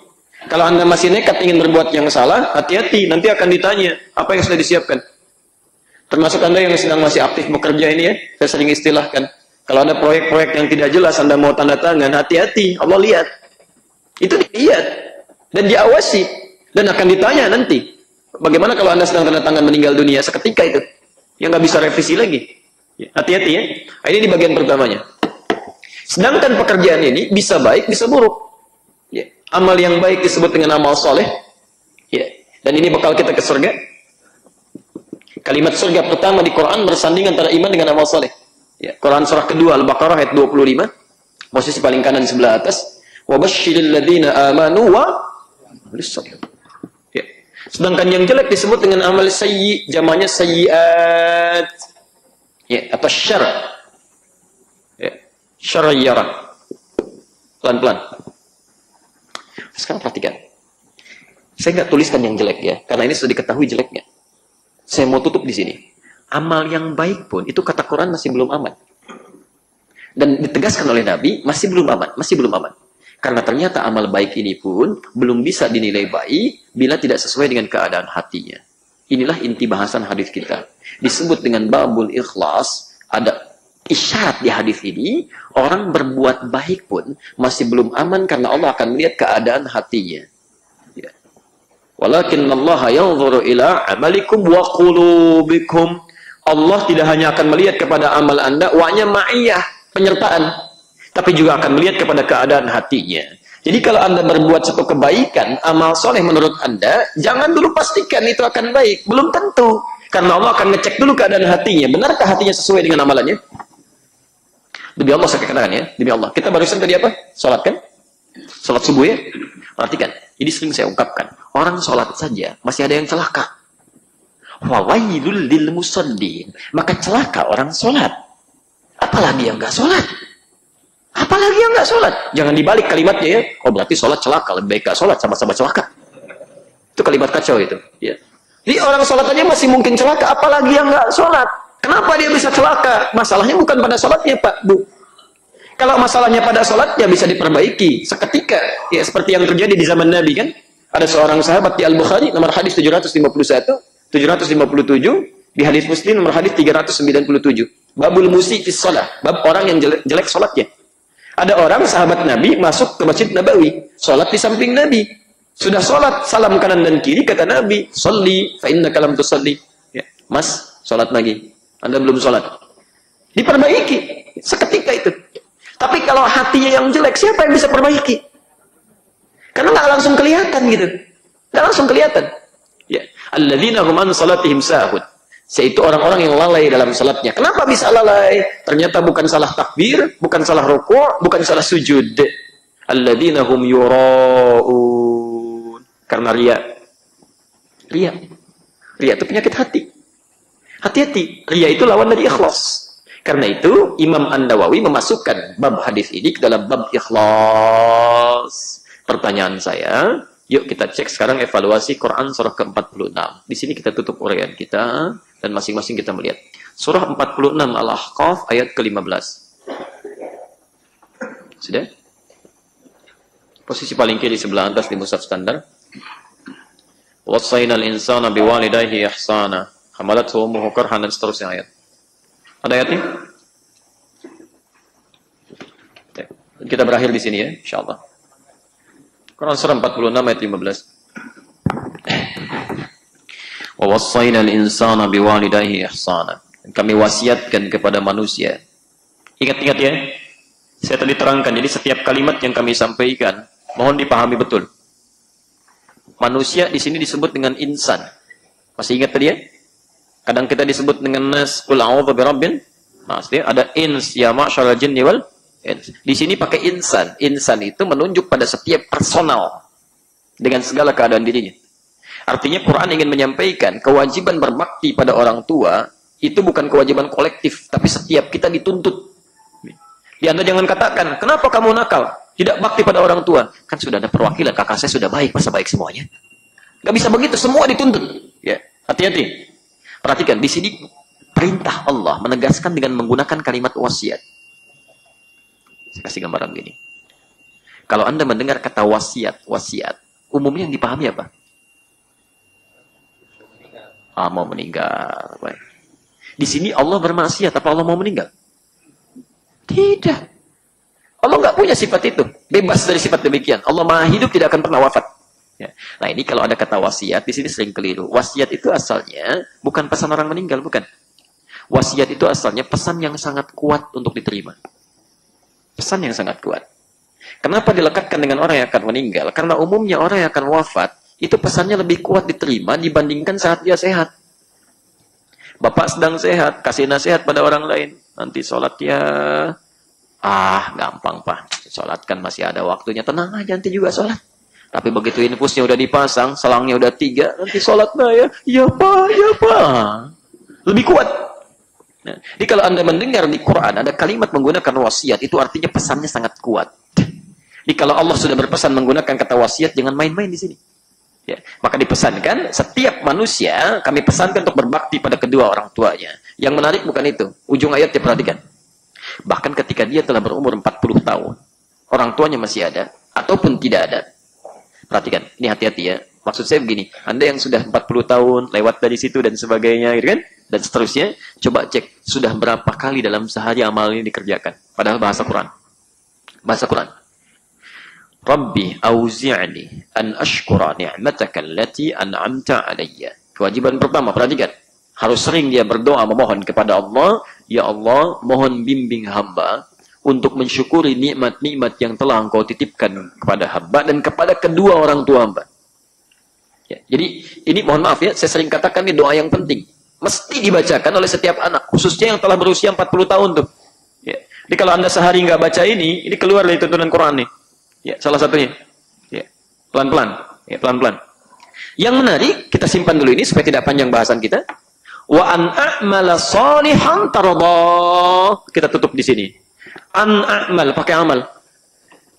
Kalau Anda masih nekat ingin berbuat yang salah, hati-hati, nanti akan ditanya, apa yang sudah disiapkan. Termasuk Anda yang sedang masih aktif bekerja ini ya, saya sering istilahkan. Kalau ada proyek-proyek yang tidak jelas, Anda mau tanda tangan, hati-hati, Allah lihat. Itu dilihat dan diawasi dan akan ditanya nanti. Bagaimana kalau Anda sedang tanda tangan meninggal dunia seketika itu, yang nggak bisa revisi lagi? Hati-hati ya. Ini di bagian pertamanya. Sedangkan pekerjaan ini bisa baik, bisa buruk. Ya. Amal yang baik disebut dengan amal soleh. Ya. Dan ini bekal kita ke surga. Kalimat surga pertama di Quran bersanding antara iman dengan amal soleh. Ya. Quran surah kedua Al-Baqarah ayat 25, posisi paling kanan sebelah atas. Wabashshiril ladzina amanu wa lis-shalihin. Ya. Sedangkan yang jelek disebut dengan amal sayyi, jamaknya sayyiat. Ya, atau syarr. Ya. Syarriyara. Pelan-pelan. Sekarang perhatikan. Saya nggak tuliskan yang jelek ya, karena ini sudah diketahui jeleknya. Saya mau tutup di sini. Amal yang baik pun, itu kata Quran masih belum aman. Dan ditegaskan oleh Nabi, masih belum aman, masih belum aman. Karena ternyata amal baik ini pun belum bisa dinilai baik bila tidak sesuai dengan keadaan hatinya. Inilah inti bahasan hadis kita. Disebut dengan babul ikhlas, ada isyarat di hadis ini, orang berbuat baik pun masih belum aman karena Allah akan melihat keadaan hatinya. Ya. Walakinnallaha yanzuru ila amalikum wa qulubikum. Allah tidak hanya akan melihat kepada amal Anda, wa'nya ma'iyah, penyertaan, tapi juga akan melihat kepada keadaan hatinya. Jadi kalau Anda berbuat satu kebaikan, amal soleh menurut Anda, jangan dulu pastikan itu akan baik. Belum tentu. Karena Allah akan ngecek dulu keadaan hatinya. Benarkah hatinya sesuai dengan amalannya? Demi Allah saya katakan ya, demi Allah. Kita barusan tadi apa? Sholat kan? Sholat subuh ya? Perhatikan, ini sering saya ungkapkan. Orang sholat saja, masih ada yang celaka. Wawailul lil musallin. Maka celaka orang sholat. Apalagi yang nggak sholat. Apalagi yang nggak sholat. Jangan dibalik kalimatnya ya. Oh berarti sholat celaka. Lebih baik nggak sholat, sama-sama celaka. Itu kalimat kacau itu. Ya. Jadi orang sholat aja masih mungkin celaka. Apalagi yang nggak sholat. Kenapa dia bisa celaka? Masalahnya bukan pada sholatnya Pak, Bu. Kalau masalahnya pada sholatnya bisa diperbaiki seketika, ya seperti yang terjadi di zaman Nabi kan. Ada seorang sahabat di Al-Bukhari nomor hadis 751, 757, di hadis Muslim nomor hadis 397. Babul musi fis shalah, bab orang yang jelek sholatnya. Ada orang sahabat Nabi masuk ke Masjid Nabawi, sholat di samping Nabi. Sudah sholat, salam kanan dan kiri, kata Nabi, "Sholli fa innaka lam tusalli." Ya, Mas, sholat lagi. Anda belum sholat. Diperbaiki seketika itu. Tapi kalau hatinya yang jelek, siapa yang bisa perbaiki? Karena nggak langsung kelihatan gitu. Nggak langsung kelihatan. Ya. Alladzina hum an salatihim sahun. Yaitu orang-orang yang lalai dalam salatnya. Kenapa bisa lalai? Ternyata bukan salah takbir, bukan salah rukuk, bukan salah sujud. Alladzina hum yura'un. Karena riya. Riya itu penyakit hati. Hati-hati. Riya itu lawan dari ikhlas. Karena itu Imam An-Nawawi memasukkan bab hadis ini ke dalam bab ikhlas. Pertanyaan saya, yuk kita cek sekarang evaluasi Quran surah ke-46. Di sini kita tutup uraian kita dan masing-masing kita melihat. Surah 46 Al-Ahqaf ayat ke-15. Sudah? Posisi paling kiri sebelah atas di mushaf standar. Wassaynal insana biwalidayhi ihsana. Hamalathu ummuhu karhan dan seterusnya ayat. Ada ayatnya? Kita berakhir di sini ya, insyaallah. Quran surah 46 ayat 15. Wa wassaynal insana biwalidayhi ihsana. Kami wasiatkan kepada manusia. Ingat-ingat ya. Saya tadi terangkan, jadi setiap kalimat yang kami sampaikan mohon dipahami betul. Manusia di sini disebut dengan insan. Masih ingat tadi ya? Kadang kita disebut dengan nas, qul a'udzu birabbin nas. Ada ins, ya ma'syaral jinni wal ins. Di sini pakai insan. Insan itu menunjuk pada setiap personal dengan segala keadaan dirinya. Artinya Quran ingin menyampaikan kewajiban berbakti pada orang tua itu bukan kewajiban kolektif, tapi setiap kita dituntut. Di Anda jangan katakan, kenapa kamu nakal? Tidak bakti pada orang tua. Kan sudah ada perwakilan, kakak saya sudah baik, masa baik semuanya? Gak bisa begitu, semua dituntut. Ya, hati-hati. Perhatikan, di sini perintah Allah menegaskan dengan menggunakan kalimat wasiat. Saya kasih gambaran begini. Kalau Anda mendengar kata wasiat, umumnya yang dipahami apa? Mau meninggal. Baik. Di sini Allah bermaksiat, apa Allah mau meninggal? Tidak. Allah nggak punya sifat itu. Bebas dari sifat demikian. Allah maha hidup, tidak akan pernah wafat. Ya. Nah ini kalau ada kata wasiat, di sini sering keliru. Wasiat itu asalnya bukan pesan orang meninggal, bukan. Wasiat itu asalnya pesan yang sangat kuat untuk diterima. Pesan yang sangat kuat. Kenapa dilekatkan dengan orang yang akan meninggal? Karena umumnya orang yang akan wafat, itu pesannya lebih kuat diterima dibandingkan saat dia sehat. Bapak sedang sehat, kasih nasihat pada orang lain. Nanti sholat ya, gampang Pak. Sholat kan masih ada waktunya, tenang aja nanti juga sholat. Tapi begitu infusnya udah dipasang, selangnya udah 3, nanti sholat nah ya. Ya Pak. Lebih kuat. Nah, jadi kalau Anda mendengar di Quran ada kalimat menggunakan wasiat, itu artinya pesannya sangat kuat. Jadi kalau Allah sudah berpesan menggunakan kata wasiat, jangan main-main di sini. Ya, maka dipesankan setiap manusia kami pesankan untuk berbakti pada kedua orang tuanya. Yang menarik bukan itu. Ujung ayat diperhatikan. Bahkan ketika dia telah berumur 40 tahun, orang tuanya masih ada ataupun tidak ada. Perhatikan, ini hati-hati ya. Maksud saya begini, Anda yang sudah 40 tahun, lewat dari situ dan sebagainya, gitu kan? Dan seterusnya, coba cek, sudah berapa kali dalam sehari amal ini dikerjakan? Padahal bahasa Quran. Bahasa Quran. Rabbi auzi'ni an ashkura ni'mataka allati an'amta alayya. Kewajiban pertama, perhatikan. Harus sering dia berdoa memohon kepada Allah, ya Allah, mohon bimbing hamba untuk mensyukuri nikmat-nikmat yang telah Engkau titipkan kepada hamba dan kepada kedua orang tua hamba. Ya, jadi ini mohon maaf ya, saya sering katakan ini doa yang penting. Mesti dibacakan oleh setiap anak, khususnya yang telah berusia 40 tahun tuh. Ya. Jadi kalau Anda sehari nggak baca ini keluar dari tuntunan Quran nih. Ya, salah satunya. Ya, pelan-pelan. Ya, pelan-pelan. Yang menarik, kita simpan dulu ini supaya tidak panjang bahasan kita. Wa an a'mala shalihan tarda. Kita tutup di sini. An a'mal, pakai amal.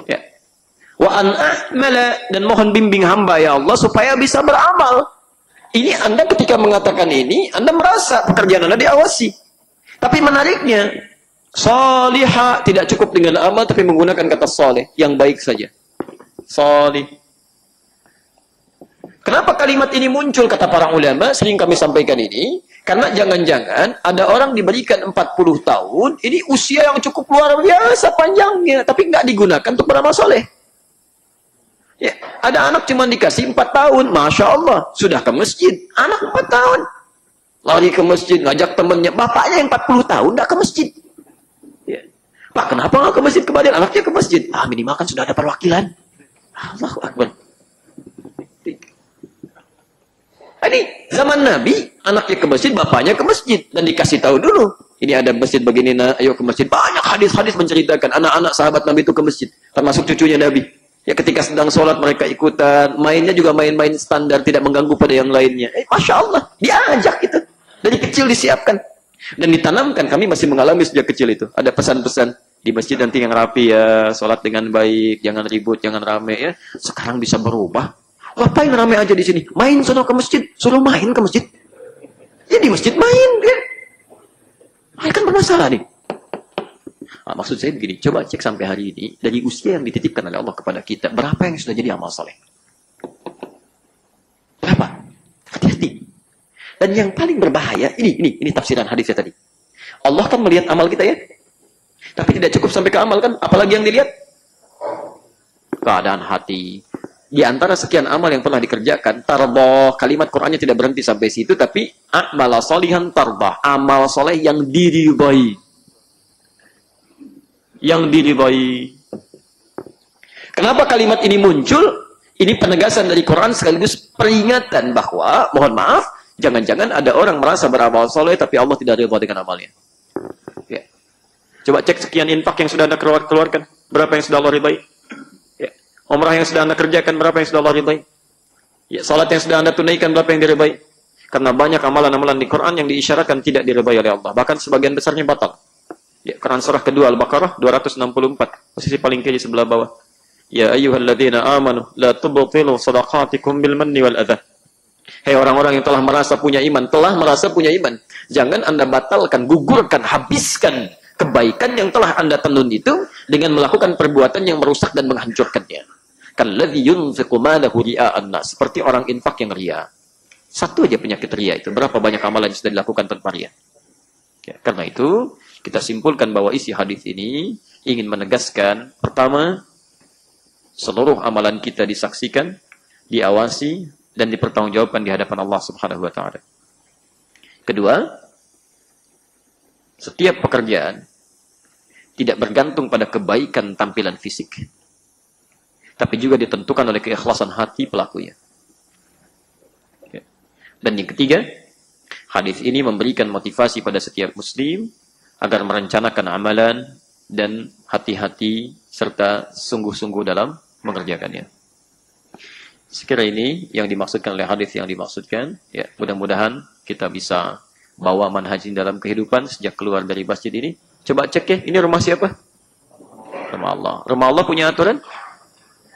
Ya. Wa an a'mala, dan mohon bimbing hamba ya Allah supaya bisa beramal. Ini Anda ketika mengatakan ini, Anda merasa pekerjaan Anda diawasi. Tapi menariknya, Salihah, tidak cukup dengan amal tapi menggunakan kata saleh, yang baik saja. Salih. Kenapa kalimat ini muncul kata para ulama? Sering kami sampaikan ini, karena jangan-jangan ada orang diberikan 40 tahun, ini usia yang cukup luar biasa panjangnya, tapi nggak digunakan untuk beramal soleh. Ya, ada anak cuma dikasih 4 tahun, Masya Allah, sudah ke masjid. Anak 4 tahun, lari ke masjid, ngajak temannya, bapaknya yang 40 tahun nggak ke masjid. Ya. Pak, kenapa nggak ke masjid kembali? Anaknya ke masjid. Ah, minimal kan sudah ada perwakilan. Allahu Akbar. Ini zaman Nabi, anaknya ke masjid, bapaknya ke masjid. Dan dikasih tahu dulu. Ini ada masjid begini, ayo ke masjid. Banyak hadis-hadis menceritakan anak-anak sahabat Nabi itu ke masjid. Termasuk cucunya Nabi. Ya ketika sedang sholat mereka ikutan. Mainnya juga main-main standar, tidak mengganggu pada yang lainnya. Masya Allah, diajak itu. Dari kecil disiapkan. Dan ditanamkan, kami masih mengalami sejak kecil itu. Ada pesan-pesan. Di masjid nanti yang rapi ya, sholat dengan baik, jangan ribut, jangan rame ya. Sekarang bisa berubah. Ngapain rame aja di sini? Main sono ke masjid. Suruh main ke masjid. Ya di masjid main. Ya. Kan bermasalah nih. Nah, maksud saya begini. Coba cek sampai hari ini. Dari usia yang dititipkan oleh Allah kepada kita. Berapa yang sudah jadi amal soleh? Berapa? Hati-hati. Dan yang paling berbahaya. Ini tafsiran hadisnya tadi. Allah kan melihat amal kita ya. Tapi tidak cukup sampai ke amal kan. Apalagi yang dilihat? Keadaan hati. Di antara sekian amal yang pernah dikerjakan, tarbah, kalimat Qur'annya tidak berhenti sampai situ, tapi a'mala solihan tarbah, amal soleh yang diridhai. Yang diridhai. Kenapa kalimat ini muncul? Ini penegasan dari Quran sekaligus peringatan bahwa, mohon maaf, jangan-jangan ada orang merasa beramal soleh, tapi Allah tidak ridha dengan amalnya. Ya. Coba cek sekian infak yang sudah Anda keluarkan. Berapa yang sudah Allah ridhai? Umrah yang sudah Anda kerjakan, berapa yang sudah Allah ridhai? Ya, salat yang sudah Anda tunaikan, berapa yang diridhai? Karena banyak amalan-amalan di Quran yang diisyaratkan tidak diridhai oleh Allah. Bahkan sebagian besarnya batal. Ya, Quran surah kedua Al-Baqarah 264, posisi paling kiri sebelah bawah. Ya ayyuhalladzina amanu la tubtilu shadaqatikum bil manni wal adha. Hei orang-orang yang telah merasa punya iman, jangan Anda batalkan, gugurkan, habiskan kebaikan yang telah Anda tenun itu dengan melakukan perbuatan yang merusak dan menghancurkannya. Kalladzi yunfiqu malahu ria'an nas, seperti orang infak yang ria. Satu aja penyakit ria itu, berapa banyak amalan yang sudah dilakukan tanpa ria. Ya, karena itu kita simpulkan bahwa isi hadis ini ingin menegaskan, pertama, seluruh amalan kita disaksikan, diawasi dan dipertanggungjawabkan di hadapan Allah Subhanahu wa taala. Kedua, setiap pekerjaan tidak bergantung pada kebaikan tampilan fisik, tapi juga ditentukan oleh keikhlasan hati pelakunya. Dan yang ketiga, hadis ini memberikan motivasi pada setiap muslim agar merencanakan amalan dan hati-hati serta sungguh-sungguh dalam mengerjakannya. Sekira ini yang dimaksudkan oleh hadis yang dimaksudkan. Ya, mudah-mudahan kita bisa bawa manhaj dalam kehidupan sejak keluar dari masjid ini. Coba cek ya, ini rumah siapa? Rumah Allah. Rumah Allah punya aturan?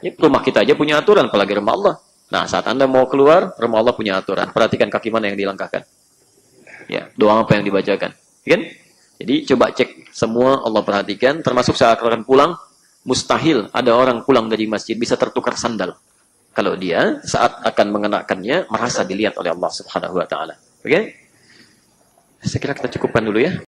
Ya, rumah kita aja punya aturan, apalagi rumah Allah. Nah, saat Anda mau keluar, rumah Allah punya aturan. Perhatikan kaki mana yang dilangkahkan. Ya, doa apa yang dibacakan. Kan? Jadi coba cek semua, Allah perhatikan. Termasuk saat akan pulang, mustahil ada orang pulang dari masjid bisa tertukar sandal. Kalau dia saat akan mengenakannya merasa dilihat oleh Allah Subhanahu wa taala. Oke? Saya kira kita cukupkan dulu ya.